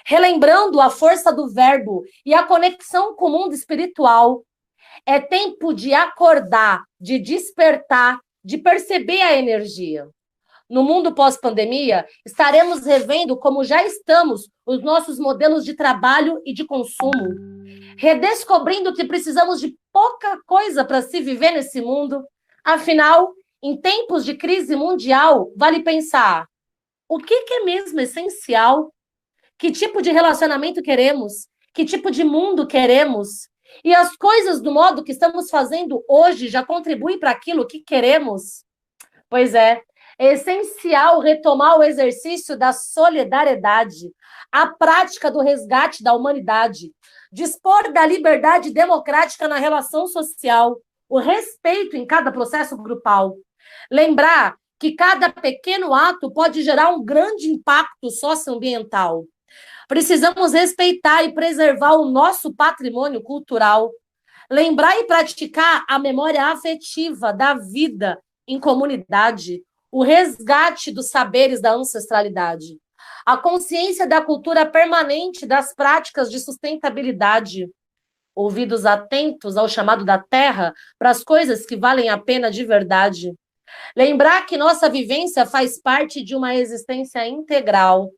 relembrando a força do verbo e a conexão com o mundo espiritual. É tempo de acordar, de despertar, de perceber a energia. No mundo pós-pandemia, estaremos revendo, como já estamos, os nossos modelos de trabalho e de consumo, redescobrindo que precisamos de pouca coisa para se viver nesse mundo. Afinal, em tempos de crise mundial, vale pensar: o que é mesmo essencial? Que tipo de relacionamento queremos? Que tipo de mundo queremos? E as coisas do modo que estamos fazendo hoje já contribuem para aquilo que queremos? Pois é essencial retomar o exercício da solidariedade, a prática do resgate da humanidade, dispor da liberdade democrática na relação social, o respeito em cada processo grupal. Lembrar que cada pequeno ato pode gerar um grande impacto socioambiental. Precisamos respeitar e preservar o nosso patrimônio cultural. Lembrar e praticar a memória afetiva da vida em comunidade, o resgate dos saberes da ancestralidade, a consciência da cultura permanente das práticas de sustentabilidade, ouvidos atentos ao chamado da terra para as coisas que valem a pena de verdade. Lembrar que nossa vivência faz parte de uma existência integral,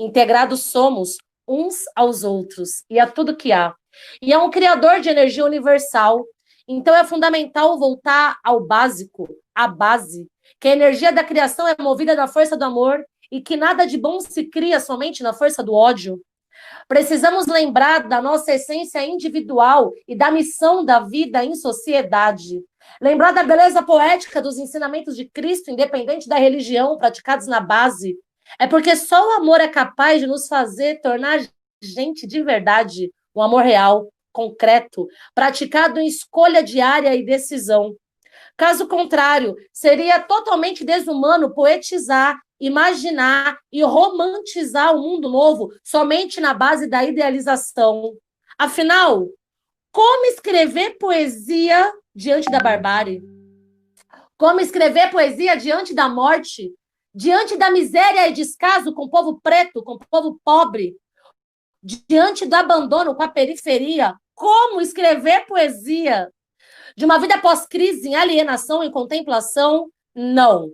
Integrados somos uns aos outros e a tudo que há. E é um criador de energia universal. Então é fundamental voltar ao básico, à base, que a energia da criação é movida na força do amor e que nada de bom se cria somente na força do ódio. Precisamos lembrar da nossa essência individual e da missão da vida em sociedade. Lembrar da beleza poética dos ensinamentos de Cristo, independente da religião, praticados na base. É porque só o amor é capaz de nos fazer tornar gente de verdade, um amor real, concreto, praticado em escolha diária e decisão. Caso contrário, seria totalmente desumano poetizar, imaginar e romantizar o mundo novo somente na base da idealização. Afinal, como escrever poesia diante da barbárie? Como escrever poesia diante da morte? Diante da miséria e descaso com o povo preto, com o povo pobre? Diante do abandono com a periferia? Como escrever poesia? De uma vida pós-crise, em alienação, em contemplação? Não.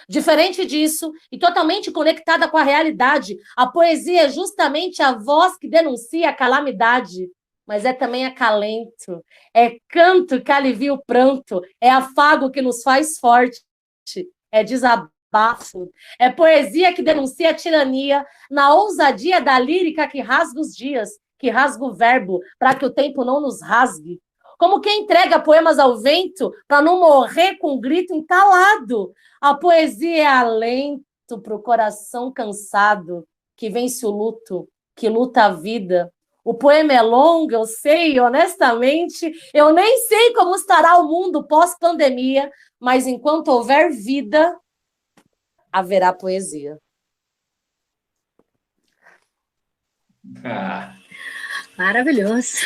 Diferente disso, e totalmente conectada com a realidade, a poesia é justamente a voz que denuncia a calamidade, mas é também acalento, é canto que alivia o pranto, é afago que nos faz forte, é desabafo, é poesia que denuncia a tirania, na ousadia da lírica que rasga os dias, que rasga o verbo, para que o tempo não nos rasgue. Como quem entrega poemas ao vento para não morrer com um grito entalado. A poesia é alento para o coração cansado, que vence o luto, que luta a vida. O poema é longo, eu sei, honestamente, eu nem sei como estará o mundo pós-pandemia, mas enquanto houver vida, haverá poesia. Maravilhoso.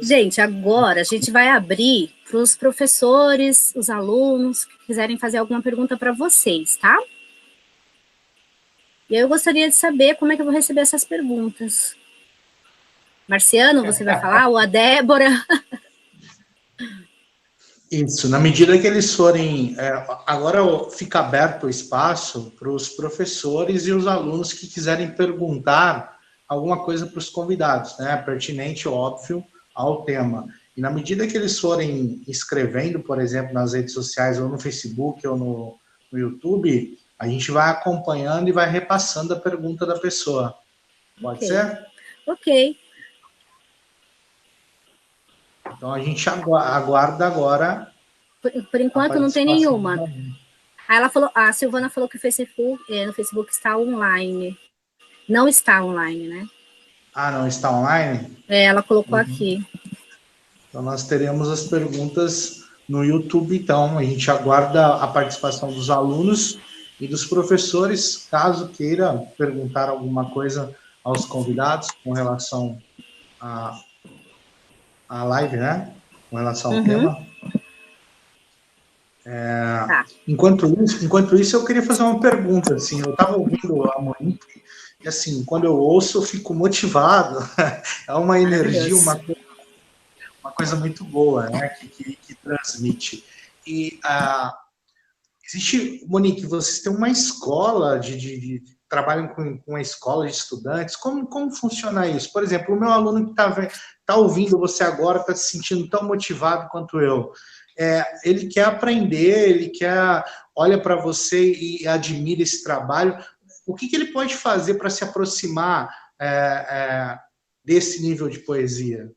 Gente, agora a gente vai abrir para os professores, os alunos que quiserem fazer alguma pergunta para vocês, tá? E eu gostaria de saber como é que eu vou receber essas perguntas. Marciano, você vai falar? Ou a Débora? Isso, na medida que eles forem... agora fica aberto o espaço para os professores e os alunos que quiserem perguntar alguma coisa para os convidados, né? Pertinente, óbvio, ao tema. E na medida que eles forem escrevendo, por exemplo, nas redes sociais, ou no Facebook, ou no YouTube, a gente vai acompanhando e vai repassando a pergunta da pessoa. Pode ser? Ok. Então, a gente aguarda agora... Por enquanto, não tem nenhuma. A Silvana falou que o no Facebook está online. Não está online, né? Ah, não está online? Ela colocou aqui. Então, nós teremos as perguntas no YouTube, então. A gente aguarda a participação dos alunos e dos professores, caso queira perguntar alguma coisa aos convidados com relação à live, né? Com relação ao tema. Tá. Enquanto isso, eu queria fazer uma pergunta. Assim, eu estava ouvindo a Monique, e assim, quando eu ouço, eu fico motivado. É uma energia, uma coisa muito boa, né? Que transmite. E existe, Monique, vocês têm uma escola trabalham com uma escola de estudantes. Como funciona isso? Por exemplo, o meu aluno que está ouvindo você agora, está se sentindo tão motivado quanto eu. Ele quer aprender, olha para você e admira esse trabalho. O que ele pode fazer para se aproximar desse nível de poesia?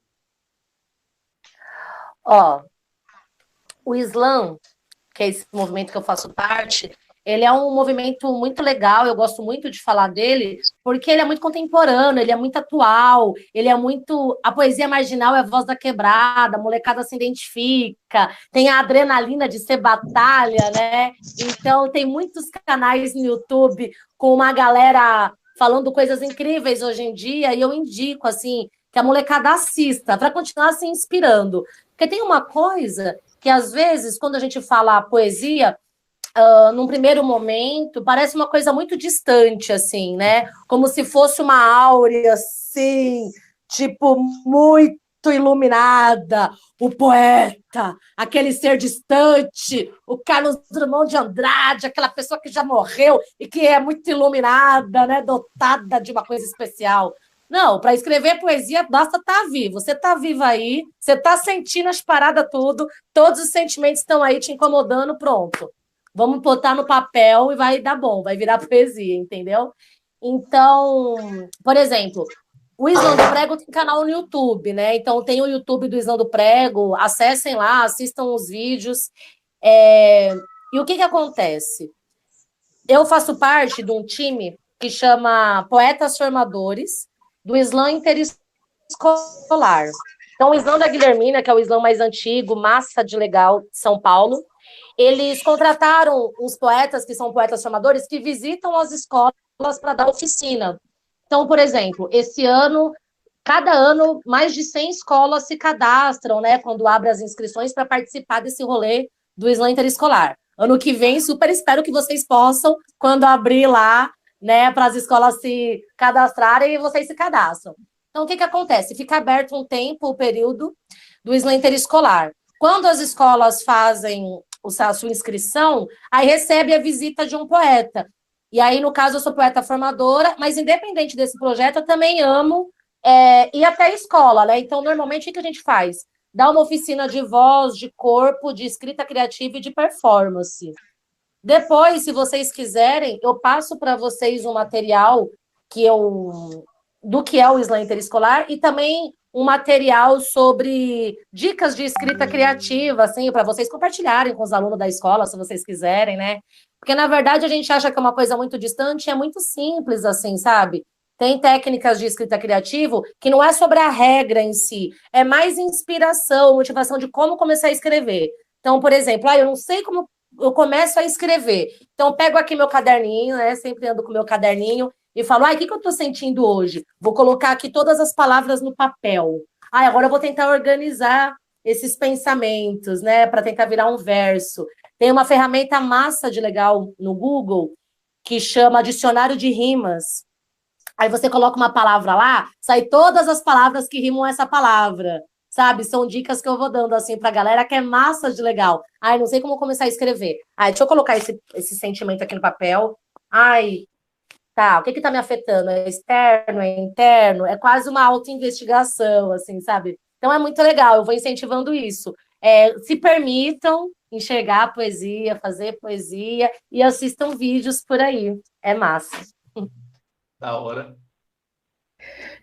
O Islã, que é esse movimento que eu faço parte, ele é um movimento muito legal, eu gosto muito de falar dele, porque ele é muito contemporâneo, ele é muito atual, ele é muito... A poesia marginal é a voz da quebrada, a molecada se identifica, tem a adrenalina de ser batalha, né? Então, tem muitos canais no YouTube com uma galera falando coisas incríveis hoje em dia, e eu indico, assim, que a molecada assista, para continuar se inspirando. Porque tem uma coisa que, às vezes, quando a gente fala poesia... num primeiro momento, parece uma coisa muito distante, assim, né? Como se fosse uma áurea, assim, tipo, muito iluminada, o poeta, aquele ser distante, o Carlos Drummond de Andrade, aquela pessoa que já morreu e que é muito iluminada, né, dotada de uma coisa especial. Não, para escrever poesia basta estar vivo. Você está vivo aí, você está sentindo as paradas tudo, todos os sentimentos estão aí te incomodando, pronto. Vamos botar no papel e vai dar bom, vai virar poesia, entendeu? Então, por exemplo, o Islã do Prego tem canal no YouTube, né? Então tem o YouTube do Islã do Prego, acessem lá, assistam os vídeos. E o que acontece? Eu faço parte de um time que chama Poetas Formadores do Islã Interescolar. Então, o Islã da Guilhermina, que é o Islã mais antigo, massa de legal de São Paulo, eles contrataram os poetas, que são poetas formadores, que visitam as escolas para dar oficina. Então, por exemplo, esse ano, cada ano, mais de 100 escolas se cadastram, né, quando abre as inscrições para participar desse rolê do Islã Interescolar. Ano que vem, super espero que vocês possam, quando abrir lá, né, para as escolas se cadastrarem, e vocês se cadastram. Então, o que acontece? Fica aberto um tempo, o período do Islã Interescolar. Quando as escolas fazem a sua inscrição, aí recebe a visita de um poeta. E aí, no caso, eu sou poeta formadora, mas independente desse projeto, eu também amo ir até a escola, né? Então, normalmente, o que a gente faz? Dá uma oficina de voz, de corpo, de escrita criativa e de performance. Depois, se vocês quiserem, eu passo para vocês um material do que é o Islã Interescolar e também um material sobre dicas de escrita criativa, assim, para vocês compartilharem com os alunos da escola, se vocês quiserem, né? Porque, na verdade, a gente acha que é uma coisa muito distante, é muito simples, assim, sabe? Tem técnicas de escrita criativa que não é sobre a regra em si, é mais inspiração, motivação de como começar a escrever. Então, por exemplo, eu não sei como eu começo a escrever. Então, eu pego aqui meu caderninho, né? Sempre ando com meu caderninho e falo, o que eu estou sentindo hoje? Vou colocar aqui todas as palavras no papel. Agora eu vou tentar organizar esses pensamentos, né? Para tentar virar um verso. Tem uma ferramenta massa de legal no Google que chama Dicionário de Rimas. Aí você coloca uma palavra lá, sai todas as palavras que rimam essa palavra, sabe? São dicas que eu vou dando, assim, pra galera que é massa de legal. Não sei como começar a escrever. Deixa eu colocar esse sentimento aqui no papel. Tá, o que tá me afetando? É externo, é interno? É quase uma autoinvestigação, assim, sabe? Então é muito legal, eu vou incentivando isso. Se permitam enxergar a poesia, fazer poesia e assistam vídeos por aí. É massa. Da hora.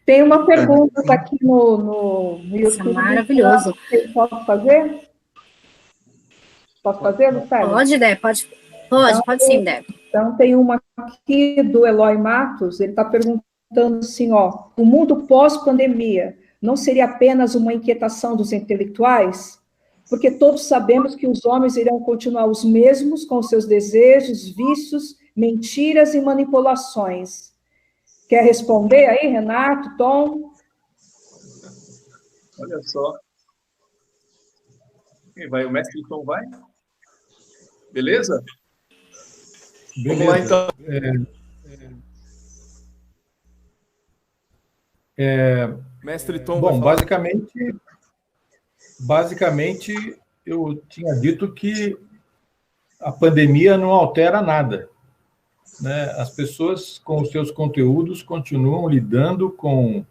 Tem uma pergunta aqui no YouTube. Isso é maravilhoso. Posso fazer? Posso fazer, Lucélia? Pode, Dé, pode sim, Dé. Então, tem uma aqui do Eloy Matos, ele está perguntando assim, o mundo pós-pandemia não seria apenas uma inquietação dos intelectuais? Porque todos sabemos que os homens irão continuar os mesmos com seus desejos, vícios, mentiras e manipulações. Quer responder aí, Renato, Tom? Olha só. Quem vai? O mestre Tom vai? Beleza? Vamos lá, então. Mestre Tom. Bom, basicamente, eu tinha dito que a pandemia não altera nada, né? As pessoas, com os seus conteúdos, continuam lidando com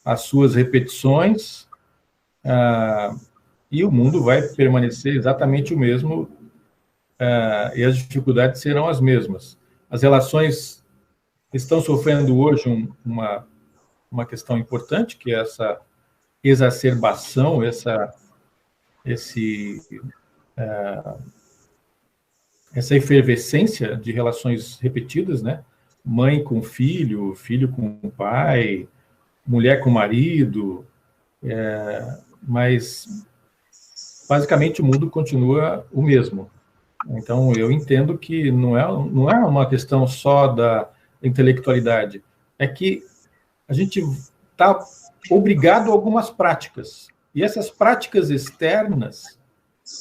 as suas repetições, e o mundo vai permanecer exatamente o mesmo, e as dificuldades serão as mesmas. As relações estão sofrendo hoje uma questão importante, que é essa exacerbação, essa efervescência de relações repetidas, né? Mãe com filho, filho com pai, mulher com marido, mas basicamente o mundo continua o mesmo. Então, eu entendo que não é uma questão só da intelectualidade, é que a gente está obrigado a algumas práticas, e essas práticas externas,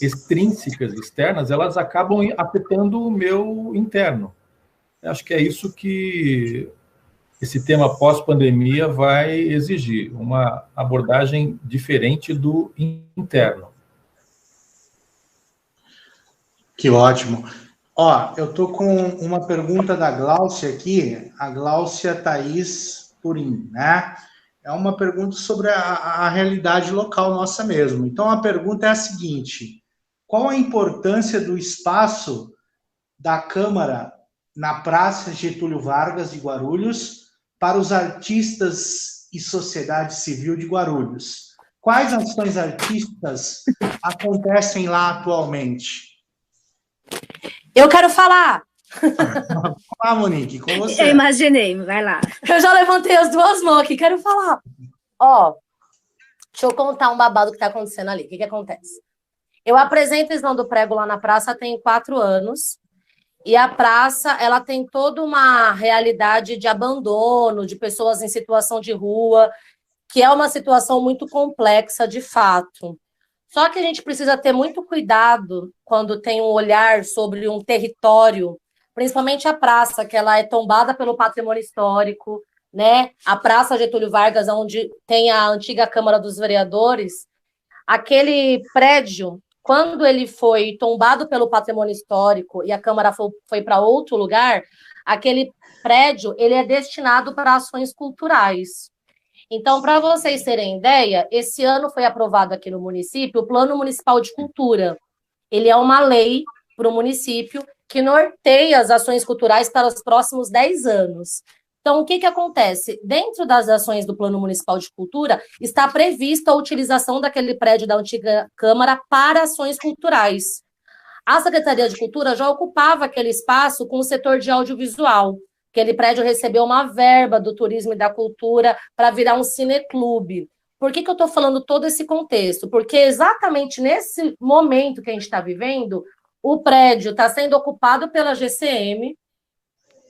extrínsecas externas, elas acabam afetando o meu interno. Eu acho que é isso que esse tema pós-pandemia vai exigir uma abordagem diferente do interno. Que ótimo. Ó, eu tô com uma pergunta da Gláucia aqui, a Gláucia Thaís Turim, né? É uma pergunta sobre a realidade local nossa mesmo. Então, a pergunta é a seguinte: qual a importância do espaço da Câmara na Praça Getúlio Vargas de Guarulhos para os artistas e sociedade civil de Guarulhos? Quais ações artísticas acontecem lá atualmente? Eu quero falar. Ah, Monique, com você. Eu imaginei, vai lá. Eu já levantei as duas mãos aqui, quero falar. Ó, deixa eu contar um babado que tá acontecendo ali. O que acontece? Eu apresento Islã do Prego lá na praça tem 4 anos. E a praça, ela tem toda uma realidade de abandono, de pessoas em situação de rua, que é uma situação muito complexa, de fato. Só que a gente precisa ter muito cuidado quando tem um olhar sobre um território, principalmente a praça, que ela é tombada pelo patrimônio histórico, né? A Praça Getúlio Vargas, onde tem a antiga Câmara dos Vereadores, aquele prédio, quando ele foi tombado pelo patrimônio histórico e a Câmara foi para outro lugar, aquele prédio ele é destinado para ações culturais. Então, para vocês terem ideia, esse ano foi aprovado aqui no município o Plano Municipal de Cultura. Ele é uma lei para o município que norteia as ações culturais para os próximos 10 anos. Então, o que acontece? Dentro das ações do Plano Municipal de Cultura, está prevista a utilização daquele prédio da antiga Câmara para ações culturais. A Secretaria de Cultura já ocupava aquele espaço com o setor de audiovisual. Aquele prédio recebeu uma verba do turismo e da cultura para virar um cineclube. Por que eu estou falando todo esse contexto? Porque exatamente nesse momento que a gente está vivendo, o prédio está sendo ocupado pela GCM,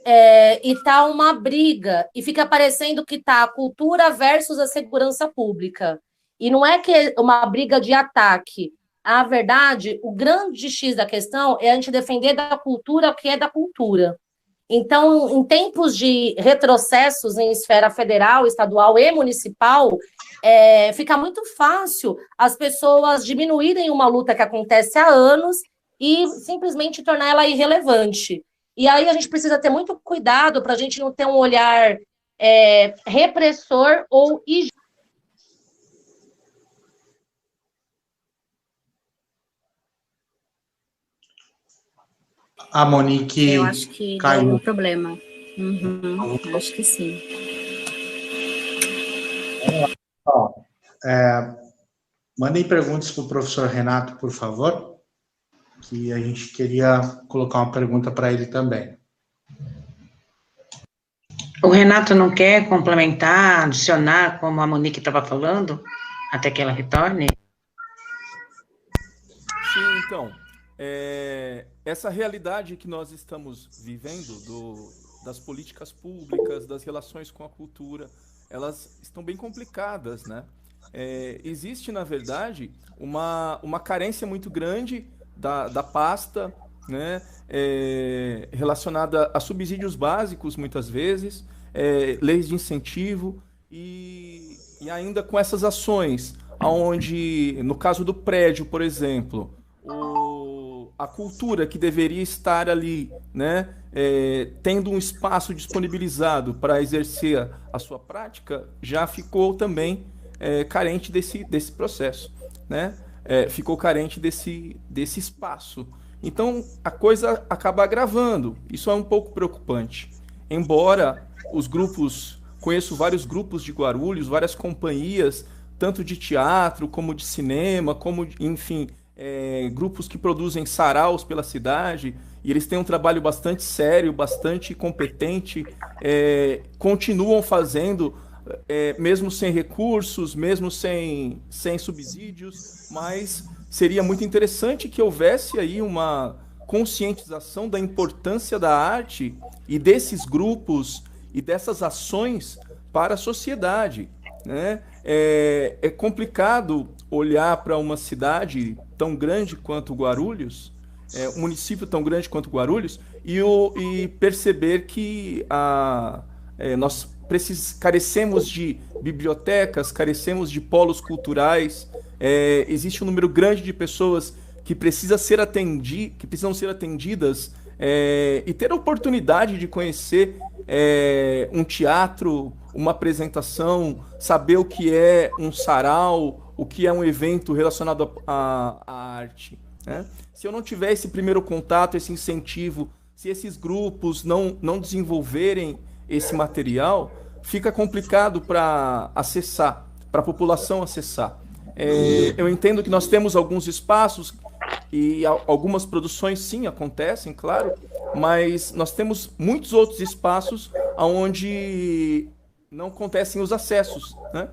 e está uma briga, e fica parecendo que está a cultura versus a segurança pública. E não é que é uma briga de ataque. A verdade, o grande X da questão é a gente defender da cultura o que é da cultura. Então, em tempos de retrocessos em esfera federal, estadual e municipal, fica muito fácil as pessoas diminuírem uma luta que acontece há anos e simplesmente tornar ela irrelevante. E aí a gente precisa ter muito cuidado para a gente não ter um olhar repressor ou A Monique Eu acho que caiu. deu algum problema. Acho que sim. Mandem perguntas para o professor Renato, por favor, que a gente queria colocar uma pergunta para ele também. O Renato não quer complementar, adicionar, como a Monique estava falando, até que ela retorne? Sim, então, essa realidade que nós estamos vivendo das políticas públicas, das relações com a cultura, elas estão bem complicadas, né? Existe, na verdade, uma carência muito grande da pasta, né? Relacionada a subsídios básicos, muitas vezes, leis de incentivo, e ainda com essas ações, onde, no caso do prédio, por exemplo, a cultura que deveria estar ali, né, tendo um espaço disponibilizado para exercer a sua prática, já ficou também carente desse processo, né? Ficou carente desse espaço. Então, a coisa acaba agravando. Isso é um pouco preocupante. Embora os grupos, conheço vários grupos de Guarulhos, várias companhias, tanto de teatro, como de cinema, como, enfim, grupos que produzem saraus pela cidade, e eles têm um trabalho bastante sério, bastante competente, continuam fazendo, mesmo sem recursos, mesmo sem subsídios, mas seria muito interessante que houvesse aí uma conscientização da importância da arte e desses grupos e dessas ações para a sociedade, né? É complicado olhar para uma cidade tão grande quanto Guarulhos, um município tão grande quanto Guarulhos, e perceber que nós carecemos de bibliotecas, carecemos de polos culturais, existe um número grande de pessoas que precisam ser atendidas e ter a oportunidade de conhecer um teatro, uma apresentação, saber o que é um sarau, o que é um evento relacionado à arte, né? Se eu não tiver esse primeiro contato, esse incentivo, se esses grupos não desenvolverem esse material, fica complicado para acessar, para a população acessar. Eu entendo que nós temos alguns espaços e algumas produções, sim, acontecem, claro, mas nós temos muitos outros espaços onde não acontecem os acessos, né?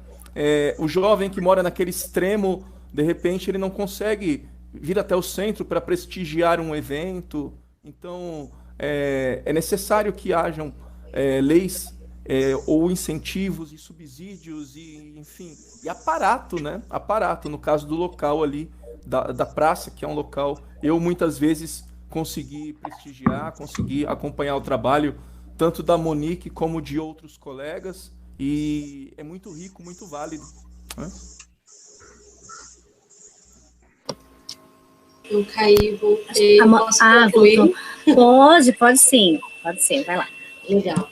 O jovem que mora naquele extremo, de repente, ele não consegue vir até o centro para prestigiar um evento. Então, é necessário que hajam leis ou incentivos e subsídios e, enfim, e aparato, né? Aparato, no caso do local ali, da praça, que é um local, eu muitas vezes consegui prestigiar, consegui acompanhar o trabalho tanto da Monique como de outros colegas, e é muito rico, muito válido, né? Eu caí, voltei, posso concluir? Pode sim, vai lá. Legal.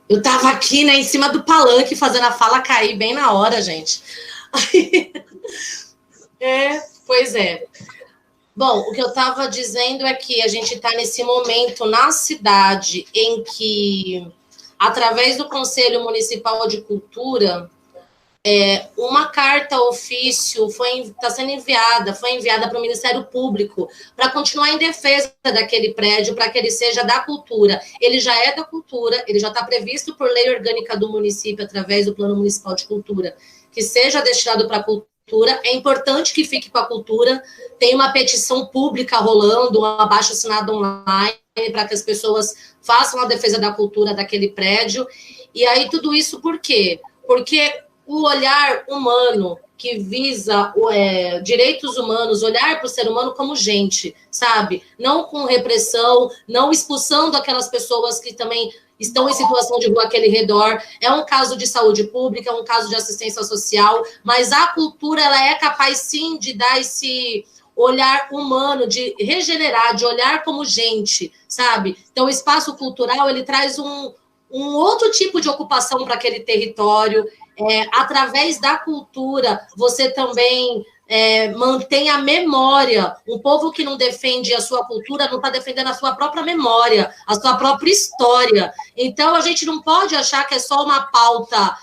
Eu tava aqui, né, em cima do palanque, fazendo a fala cair bem na hora, gente. Pois é. Bom, o que eu estava dizendo é que a gente está nesse momento na cidade em que, através do Conselho Municipal de Cultura, uma carta ofício está sendo enviada, foi enviada para o Ministério Público para continuar em defesa daquele prédio, para que ele seja da cultura. Ele já é da cultura, ele já está previsto por lei orgânica do município, através do Plano Municipal de Cultura, que seja destinado para a cultura. É importante que fique com a cultura. Tem uma petição pública rolando, um abaixo-assinado online, para que as pessoas façam a defesa da cultura daquele prédio. E aí tudo isso por quê? Porque o olhar humano que visa direitos humanos, olhar para o ser humano como gente, sabe? Não com repressão, não expulsando aquelas pessoas que também estão em situação de rua àquele redor. É um caso de saúde pública, é um caso de assistência social, mas a cultura, ela é capaz, sim, de dar esse olhar humano, de regenerar, de olhar como gente, sabe? Então, o espaço cultural, ele traz um outro tipo de ocupação para aquele território. Através da cultura, você também mantém a memória. Um povo que não defende a sua cultura não está defendendo a sua própria memória, a sua própria história. Então, a gente não pode achar que é só uma pauta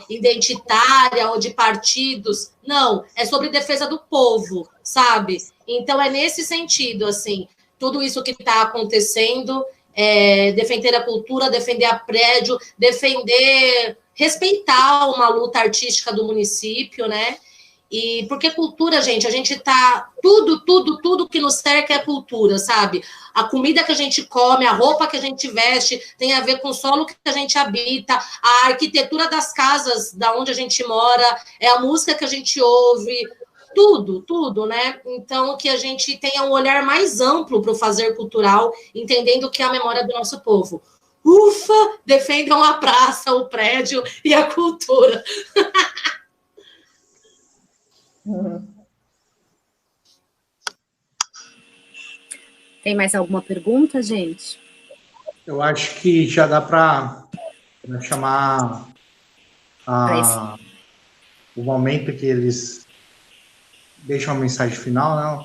identitária ou de partidos. Não, é sobre defesa do povo, sabe? Então, é nesse sentido, assim, tudo isso que está acontecendo, defender a cultura, defender a prédio, respeitar uma luta artística do município, né? E porque cultura, gente, a gente tá... Tudo que nos cerca é cultura, sabe? A comida que a gente come, a roupa que a gente veste, tem a ver com o solo que a gente habita, a arquitetura das casas da onde a gente mora, a música que a gente ouve, tudo, né? Então, que a gente tenha um olhar mais amplo para o fazer cultural, entendendo que é a memória do nosso povo. Ufa, defendam a praça, o prédio e a cultura. Tem mais alguma pergunta, gente? Eu acho que já dá para chamar o momento que eles deixam a mensagem final, né?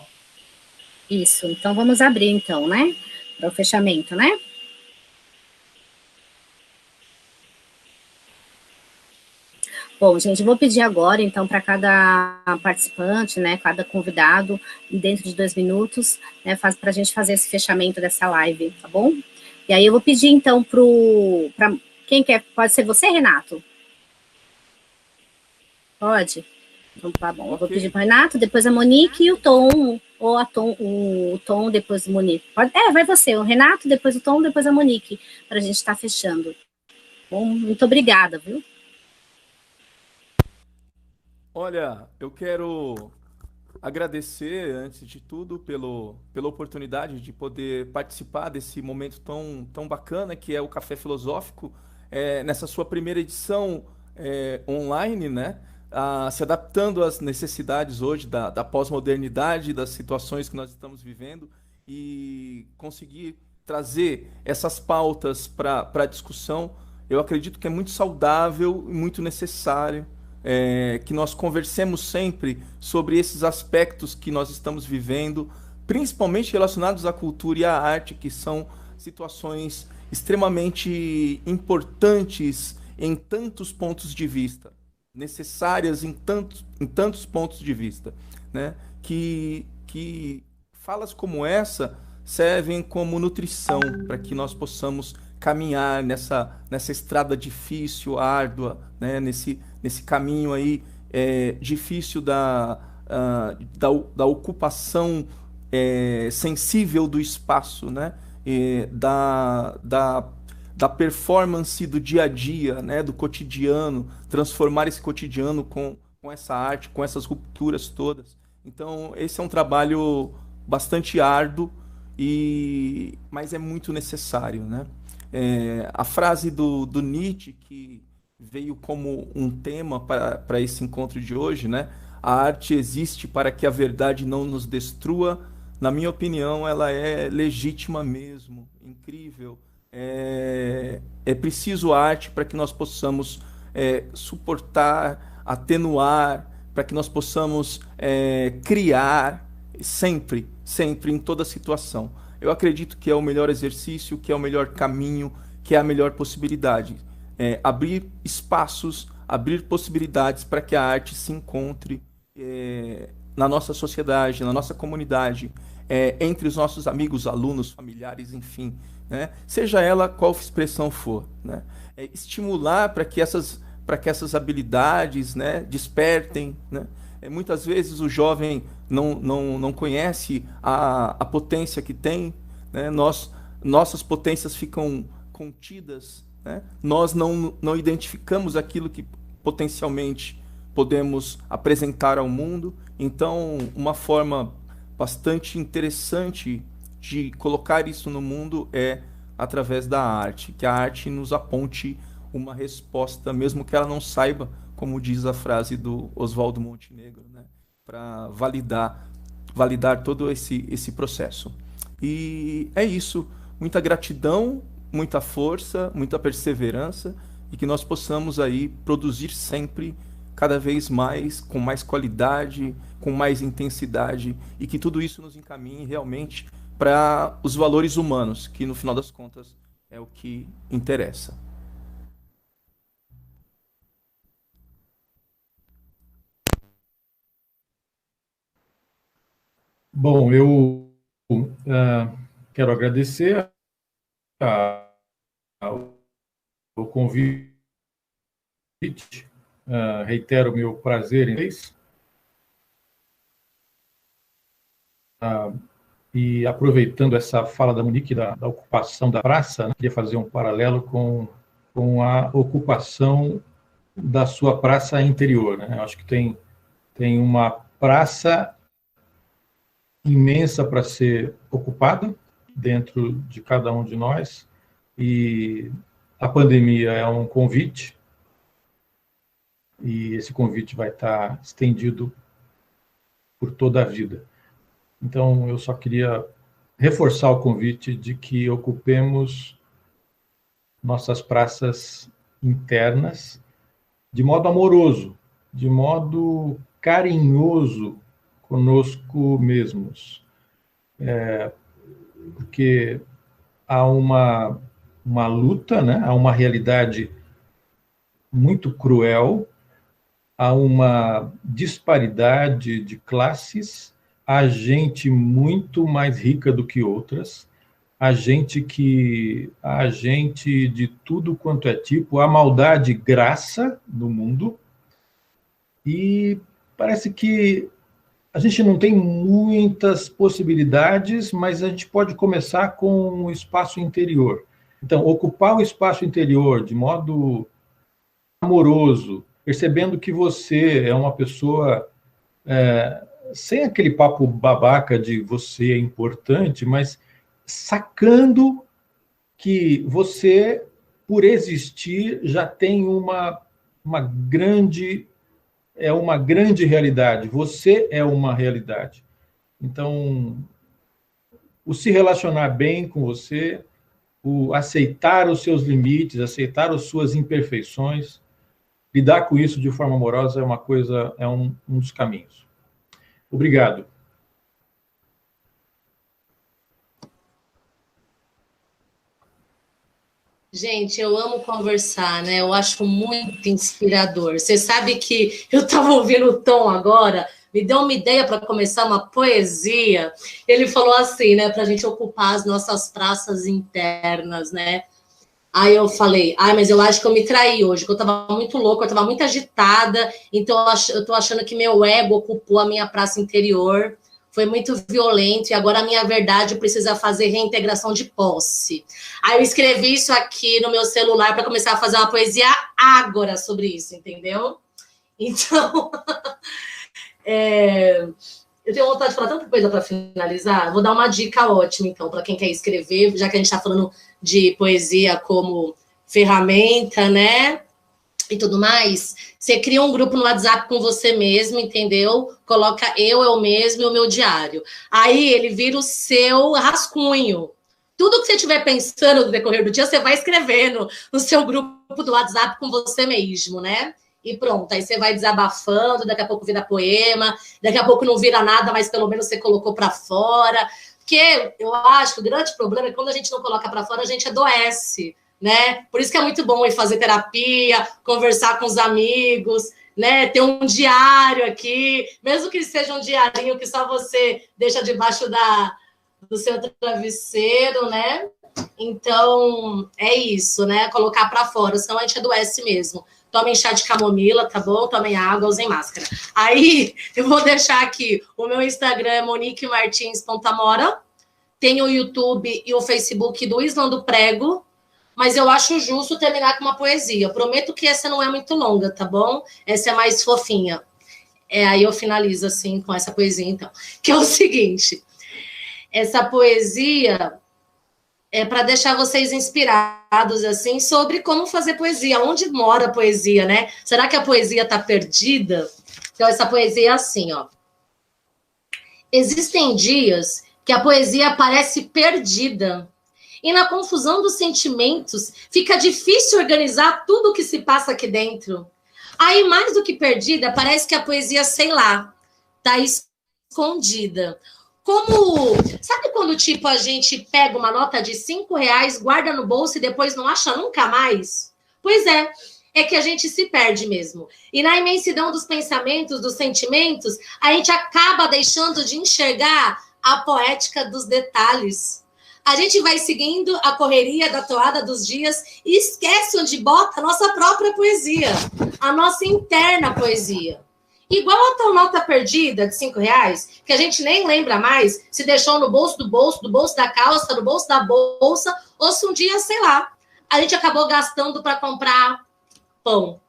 Isso, então vamos abrir, então, né? Para o fechamento, né? Bom, gente, vou pedir agora, então, para cada participante, né, cada convidado, dentro de 2 minutos, né, para a gente fazer esse fechamento dessa live, tá bom? E aí eu vou pedir, então, para quem quer, pode ser você, Renato? Pode? Então, tá bom, okay. Eu vou pedir para o Renato, depois a Monique e o Tom, ou o Tom, depois o Monique. Pode, vai você, o Renato, depois o Tom, depois a Monique, para a gente estar fechando. Bom, muito obrigada, viu? Olha, eu quero agradecer, antes de tudo, pela oportunidade de poder participar desse momento tão bacana que é o Café Filosófico. nessa sua primeira edição online, né? Se adaptando às necessidades hoje da pós-modernidade, das situações que nós estamos vivendo, e conseguir trazer essas pautas para a discussão, eu acredito que é muito saudável e muito necessário que nós conversemos sempre sobre esses aspectos que nós estamos vivendo, principalmente relacionados à cultura e à arte, que são situações extremamente importantes em tantos pontos de vista, necessárias em tantos pontos de vista, né? Que falas como essa servem como nutrição para que nós possamos caminhar nessa estrada difícil, árdua, né? Nesse caminho aí difícil da ocupação sensível do espaço, né? Da performance do dia a dia, né? Do cotidiano, transformar esse cotidiano com essa arte, com essas rupturas todas. Então, esse é um trabalho bastante árduo, mas é muito necessário, né? A frase do Nietzsche, que veio como um tema para esse encontro de hoje, né? A arte existe para que a verdade não nos destrua. Na minha opinião, ela é legítima mesmo, incrível. É preciso arte para que nós possamos suportar, atenuar, para que nós possamos criar sempre, em toda situação. Eu acredito que é o melhor exercício, que é o melhor caminho, que é a melhor possibilidade. Abrir espaços, abrir possibilidades para que a arte se encontre na nossa sociedade, na nossa comunidade, entre os nossos amigos, alunos, familiares, enfim, né? Seja ela qual expressão for, né? Estimular para que essas habilidades, né, despertem, né? Muitas vezes o jovem não conhece a potência que tem, né? Nossas potências ficam contidas, né? Nós não identificamos aquilo que potencialmente podemos apresentar ao mundo. Então, uma forma bastante interessante de colocar isso no mundo é através da arte, que a arte nos aponte uma resposta, mesmo que ela não saiba, como diz a frase do Oswaldo Montenegro, né? Para validar todo esse processo. E é isso. Muita gratidão, muita força, muita perseverança, e que nós possamos aí produzir sempre, cada vez mais, com mais qualidade, com mais intensidade, e que tudo isso nos encaminhe realmente para os valores humanos, que no final das contas é o que interessa. Bom, eu quero agradecer o convite, reitero o meu prazer em vez. E aproveitando essa fala da Monique da ocupação da praça, né, queria fazer um paralelo com a ocupação da sua praça interior, né? Eu acho que tem uma praça imensa para ser ocupada dentro de cada um de nós, e a pandemia é um convite, e esse convite vai estar estendido por toda a vida. Então, eu só queria reforçar o convite de que ocupemos nossas praças internas de modo amoroso, de modo carinhoso conosco mesmos. Porque há uma luta, né? Há uma realidade muito cruel, há uma disparidade de classes, há gente muito mais rica do que outras, há gente de tudo quanto é tipo, há maldade graça no mundo, e parece que a gente não tem muitas possibilidades, mas a gente pode começar com o espaço interior. Então, ocupar o espaço interior de modo amoroso, percebendo que você é uma pessoa sem aquele papo babaca de você é importante, mas sacando que você por existir, já tem uma grande realidade. Você é uma realidade. Então, o se relacionar bem com você, o aceitar os seus limites, aceitar as suas imperfeições, lidar com isso de forma amorosa é um dos caminhos. Obrigado. Gente, eu amo conversar, né? Eu acho muito inspirador. Você sabe que eu estava ouvindo o Tom agora, me deu uma ideia para começar uma poesia. Ele falou assim, né, para a gente ocupar as nossas praças internas, né? Aí eu falei, mas eu acho que eu me traí hoje, que eu estava muito louca, eu estava muito agitada, então eu estou achando que meu ego ocupou a minha praça interior. Foi muito violento e agora a minha verdade precisa fazer reintegração de posse. Aí eu escrevi isso aqui no meu celular para começar a fazer uma poesia agora sobre isso, entendeu? Então, eu tenho vontade de falar tanta coisa para finalizar. Vou dar uma dica ótima, então, para quem quer escrever, já que a gente está falando de poesia como ferramenta, né? E tudo mais, você cria um grupo no WhatsApp com você mesmo, entendeu? Coloca eu mesmo e o meu diário. Aí ele vira o seu rascunho. Tudo que você estiver pensando no decorrer do dia, você vai escrevendo no seu grupo do WhatsApp com você mesmo, né? E pronto, aí você vai desabafando, daqui a pouco vira poema, daqui a pouco não vira nada, mas pelo menos você colocou para fora. Porque eu acho que o grande problema é que quando a gente não coloca para fora, a gente adoece, né? Por isso que é muito bom ir fazer terapia, conversar com os amigos, né? Ter um diário aqui, mesmo que seja um diarinho que só você deixa debaixo do seu travesseiro, né? Então, é isso, né? Colocar para fora, senão a gente adoece mesmo. Tomem chá de camomila, tá bom? Tomem água, usem máscara. Aí, eu vou deixar aqui, o meu Instagram é moniquemartins.amora, tem o YouTube e o Facebook do Islã do Prego, mas eu acho justo terminar com uma poesia. Eu prometo que essa não é muito longa, tá bom? Essa é mais fofinha. Aí eu finalizo, assim, com essa poesia, então. Que é o seguinte, essa poesia é para deixar vocês inspirados, assim, sobre como fazer poesia, onde mora a poesia, né? Será que a poesia está perdida? Então, essa poesia é assim, ó. Existem dias que a poesia parece perdida, e na confusão dos sentimentos fica difícil organizar tudo o que se passa aqui dentro. Aí, mais do que perdida, parece que a poesia, sei lá, está escondida. Como, sabe quando, tipo, a gente pega uma nota de R$5, guarda no bolso e depois não acha nunca mais? Pois é que a gente se perde mesmo. E na imensidão dos pensamentos, dos sentimentos, a gente acaba deixando de enxergar a poética dos detalhes. A gente vai seguindo a correria da toada dos dias e esquece onde bota a nossa própria poesia, a nossa interna poesia. Igual a tal nota perdida de R$5, que a gente nem lembra mais se deixou no bolso do bolso da calça, no bolso da bolsa, ou se um dia, sei lá, a gente acabou gastando para comprar pão.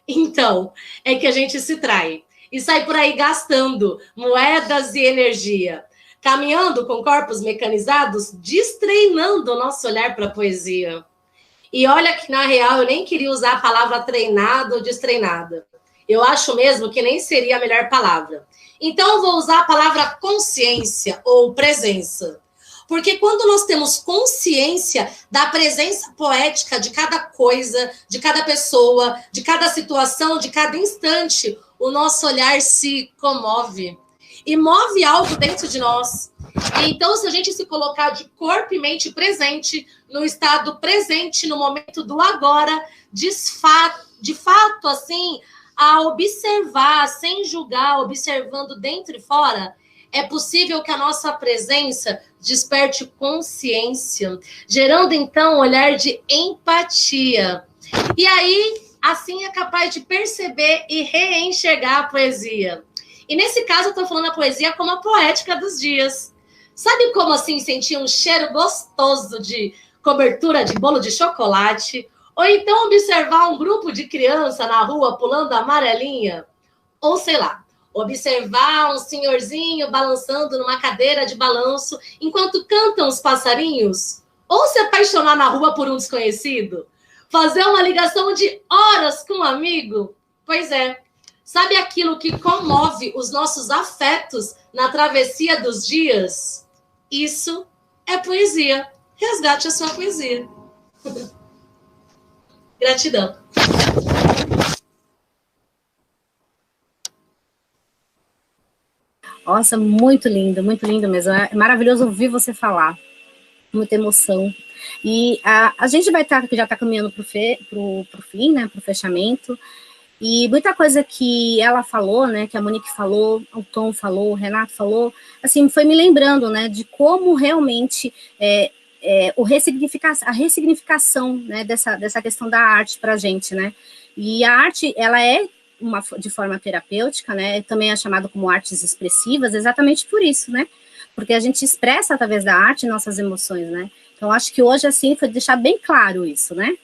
Então, é que a gente se trai e sai por aí gastando moedas e energia, caminhando com corpos mecanizados, destreinando o nosso olhar para a poesia. E olha que, na real, eu nem queria usar a palavra treinado ou destreinada. Eu acho mesmo que nem seria a melhor palavra. Então, eu vou usar a palavra consciência ou presença. Porque quando nós temos consciência da presença poética de cada coisa, de cada pessoa, de cada situação, de cada instante, o nosso olhar se comove. E move algo dentro de nós. E então, se a gente se colocar de corpo e mente presente, no estado presente, no momento do agora, de fato, assim, a observar, sem julgar, observando dentro e fora, é possível que a nossa presença desperte consciência, gerando, então, um olhar de empatia. E aí, assim, é capaz de perceber e reenxergar a poesia. E nesse caso, eu estou falando a poesia como a poética dos dias. Sabe como, assim, sentir um cheiro gostoso de cobertura de bolo de chocolate? Ou então observar um grupo de criança na rua pulando amarelinha? Ou, sei lá, observar um senhorzinho balançando numa cadeira de balanço enquanto cantam os passarinhos? Ou se apaixonar na rua por um desconhecido? Fazer uma ligação de horas com um amigo? Pois é. Sabe aquilo que comove os nossos afetos na travessia dos dias? Isso é poesia. Resgate a sua poesia. Gratidão. Nossa, muito lindo mesmo. É maravilhoso ouvir você falar. Muita emoção. E a gente já está caminhando para o fim, né, para o fechamento. E muita coisa que ela falou, né, que a Monique falou, o Tom falou, o Renato falou, assim, foi me lembrando, né, de como realmente a ressignificação, né, dessa questão da arte para a gente, né. E a arte, ela é de forma terapêutica, né, também é chamada como artes expressivas, exatamente por isso, né, porque a gente expressa através da arte nossas emoções, né. Então, acho que hoje, assim, foi deixar bem claro isso, né.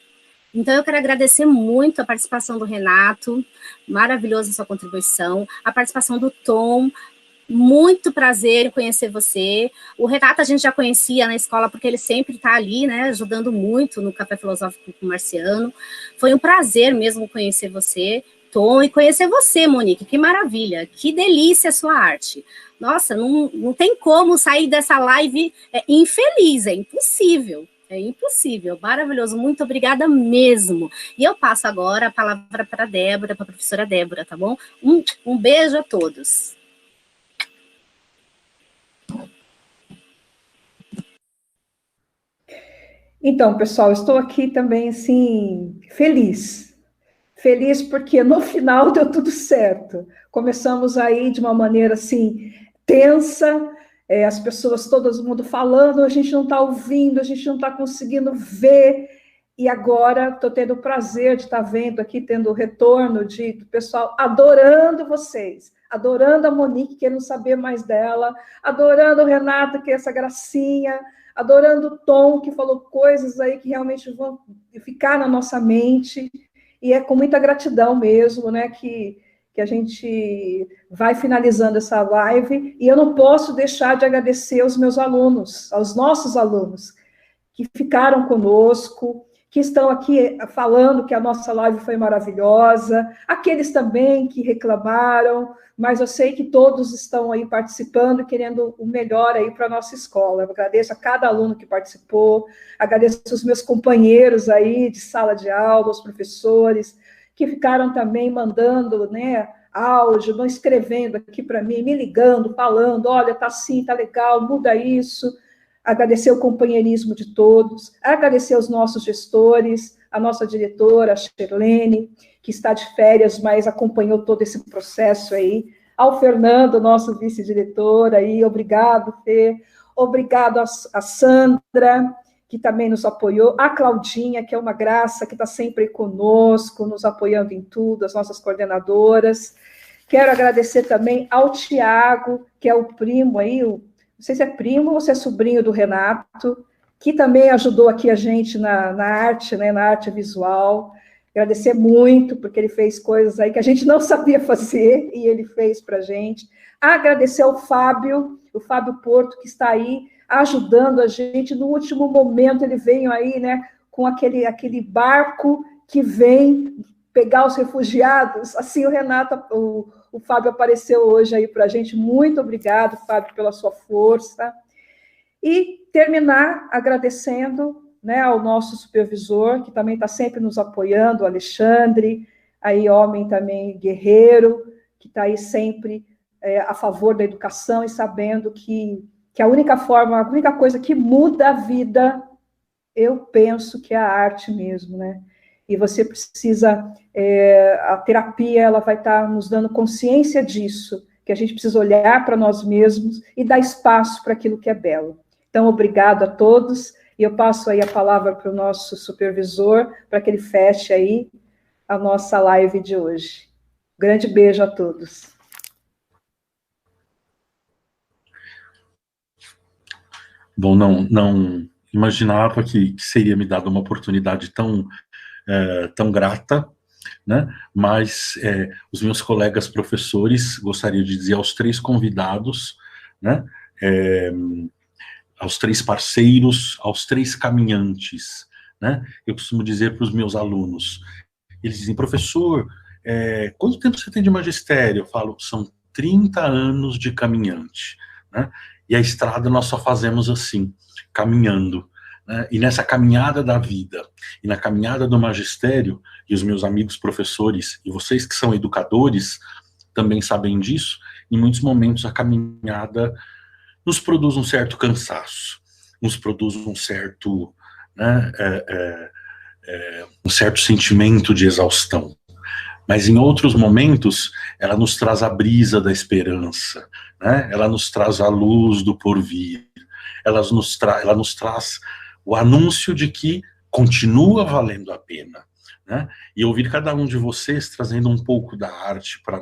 Então, eu quero agradecer muito a participação do Renato, maravilhosa a sua contribuição, a participação do Tom, muito prazer em conhecer você. O Renato a gente já conhecia na escola, porque ele sempre está ali, né, ajudando muito no Café Filosófico com o Marciano. Foi um prazer mesmo conhecer você, Tom, e conhecer você, Monique, que maravilha, que delícia a sua arte. Nossa, não tem como sair dessa live infeliz, é impossível. É impossível, maravilhoso, muito obrigada mesmo. E eu passo agora a palavra para a Débora, para a professora Débora, tá bom? Um beijo a todos. Então, pessoal, estou aqui também, assim, feliz porque no final deu tudo certo. Começamos aí de uma maneira, assim, tensa, as pessoas, todo mundo falando, a gente não está ouvindo, a gente não está conseguindo ver, e agora estou tendo o prazer de estar vendo aqui, tendo o retorno do pessoal adorando vocês, adorando a Monique, querendo saber mais dela, adorando o Renato, que é essa gracinha, adorando o Tom, que falou coisas aí que realmente vão ficar na nossa mente, e é com muita gratidão mesmo, né, que a gente vai finalizando essa live, e eu não posso deixar de agradecer aos meus alunos, aos nossos alunos, que ficaram conosco, que estão aqui falando que a nossa live foi maravilhosa, aqueles também que reclamaram, mas eu sei que todos estão aí participando, querendo o melhor aí para a nossa escola. Eu agradeço a cada aluno que participou, agradeço os meus companheiros aí de sala de aula, os professores, que ficaram também mandando, né, áudio, não escrevendo aqui para mim, me ligando, falando, olha, tá assim, tá legal, muda isso. Agradecer o companheirismo de todos, agradecer aos nossos gestores, a nossa diretora, a Sherlene, que está de férias, mas acompanhou todo esse processo aí, ao Fernando, nosso vice-diretor aí, obrigado, Fê, obrigado a Sandra, que também nos apoiou, a Claudinha, que é uma graça, que está sempre conosco, nos apoiando em tudo, as nossas coordenadoras. Quero agradecer também ao Tiago, que é o primo aí, não sei se é primo ou se é sobrinho do Renato, que também ajudou aqui a gente na arte, né, na arte visual. Agradecer muito, porque ele fez coisas aí que a gente não sabia fazer, e ele fez para a gente. Agradecer ao Fábio Porto, que está aí ajudando a gente. No último momento, ele veio aí, né, com aquele barco que vem pegar os refugiados. Assim, o Fábio apareceu hoje aí para a gente. Muito obrigado, Fábio, pela sua força. E terminar agradecendo, né, ao nosso supervisor, que também está sempre nos apoiando, o Alexandre, aí homem também guerreiro, que está aí sempre a favor da educação e sabendo que a única coisa que muda a vida, eu penso que é a arte mesmo, né? E você precisa, a terapia, ela vai estar nos dando consciência disso, que a gente precisa olhar para nós mesmos e dar espaço para aquilo que é belo. Então, obrigado a todos, e eu passo aí a palavra para o nosso supervisor, para que ele feche aí a nossa live de hoje. Grande beijo a todos. Bom, não imaginava que seria me dada uma oportunidade tão grata, né? Mas os meus colegas professores, gostaria de dizer aos 3 convidados, né? Aos 3 parceiros, aos 3 caminhantes, né? Eu costumo dizer para os meus alunos, eles dizem, professor, quanto tempo você tem de magistério? Eu falo, são 30 anos de caminhante, né? E a estrada nós só fazemos assim, caminhando, né? E nessa caminhada da vida, e na caminhada do magistério, e os meus amigos professores, e vocês que são educadores, também sabem disso, em muitos momentos a caminhada nos produz um certo cansaço, nos produz um certo, né, um certo sentimento de exaustão. Mas em outros momentos, ela nos traz a brisa da esperança, né? Ela nos traz a luz do porvir, ela nos traz o anúncio de que continua valendo a pena, né? E ouvir cada um de vocês trazendo um pouco da arte para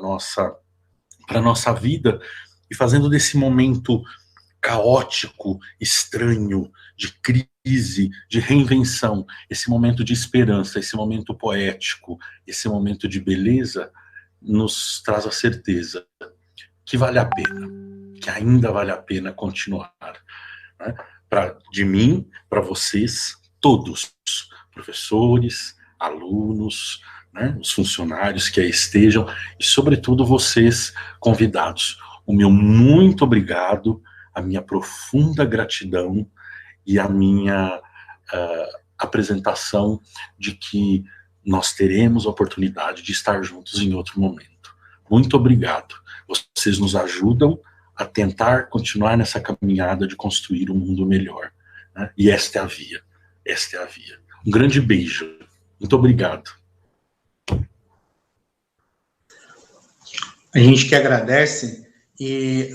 nossa vida e fazendo desse momento caótico, estranho, de crise, de reinvenção, esse momento de esperança, esse momento poético, esse momento de beleza, nos traz a certeza que vale a pena, que ainda vale a pena continuar, né? De mim, para vocês, todos, professores, alunos, né, os funcionários que aí estejam, e sobretudo vocês, convidados. O meu muito obrigado, a minha profunda gratidão e a minha apresentação de que nós teremos a oportunidade de estar juntos em outro momento. Muito obrigado. Vocês nos ajudam a tentar continuar nessa caminhada de construir um mundo melhor, né? E esta é a via. Esta é a via. Um grande beijo. Muito obrigado. A gente que agradece. E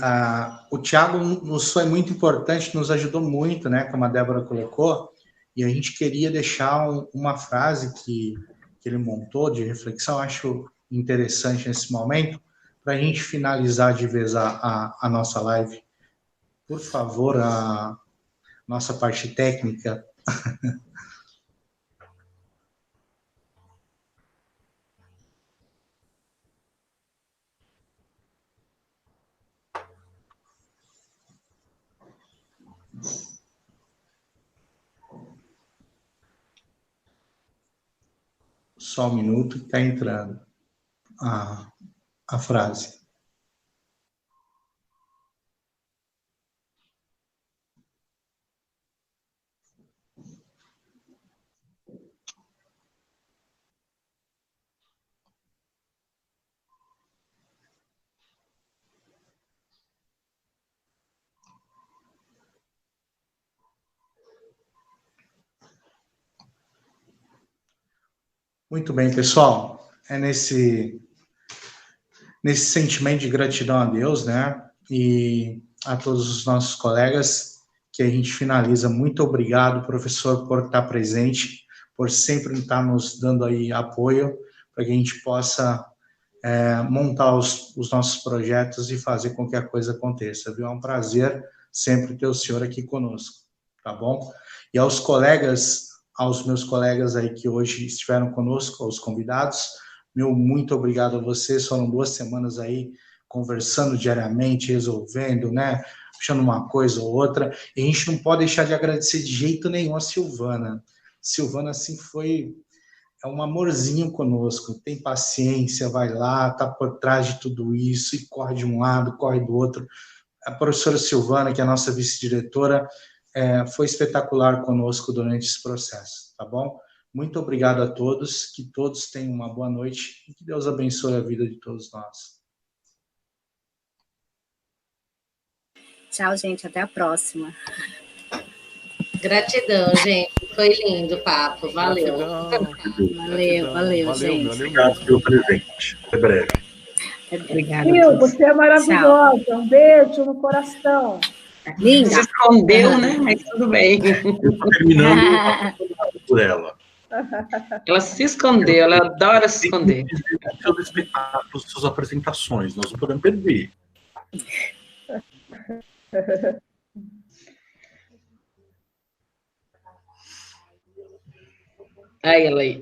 o Thiago nos foi muito importante, nos ajudou muito, né, como a Débora colocou, e a gente queria deixar uma frase que ele montou de reflexão, acho interessante nesse momento, para a gente finalizar de vez a nossa live. Por favor, a nossa parte técnica. Só um minuto que está entrando a frase. Muito bem, pessoal. É nesse sentimento de gratidão a Deus, né? E a todos os nossos colegas que a gente finaliza. Muito obrigado, professor, por estar presente, por sempre estar nos dando aí apoio para que a gente possa montar os nossos projetos e fazer com que a coisa aconteça, viu? É um prazer sempre ter o senhor aqui conosco, tá bom? E aos meus colegas aí que hoje estiveram conosco, aos convidados, meu muito obrigado a vocês, foram 2 semanas aí conversando diariamente, resolvendo, né, puxando uma coisa ou outra, e a gente não pode deixar de agradecer de jeito nenhum a Silvana. Silvana, assim, é um amorzinho conosco, tem paciência, vai lá, tá por trás de tudo isso, e corre de um lado, corre do outro. A professora Silvana, que é a nossa vice-diretora, foi espetacular conosco durante esse processo, tá bom? Muito obrigado a todos, que todos tenham uma boa noite e que Deus abençoe a vida de todos nós. Tchau, gente, até a próxima. Gratidão, gente. Foi lindo o papo, valeu. Valeu, gente. Obrigado pelo presente. Até breve. Obrigada. Você é maravilhosa. Tchau. Um beijo no coração. Linda. Se escondeu, né? Mas tudo bem. Eu estou terminando por ela. Ela se escondeu, ela adora se esconder. Seus espetáculos, suas apresentações, nós não podemos perder. Aí ela aí.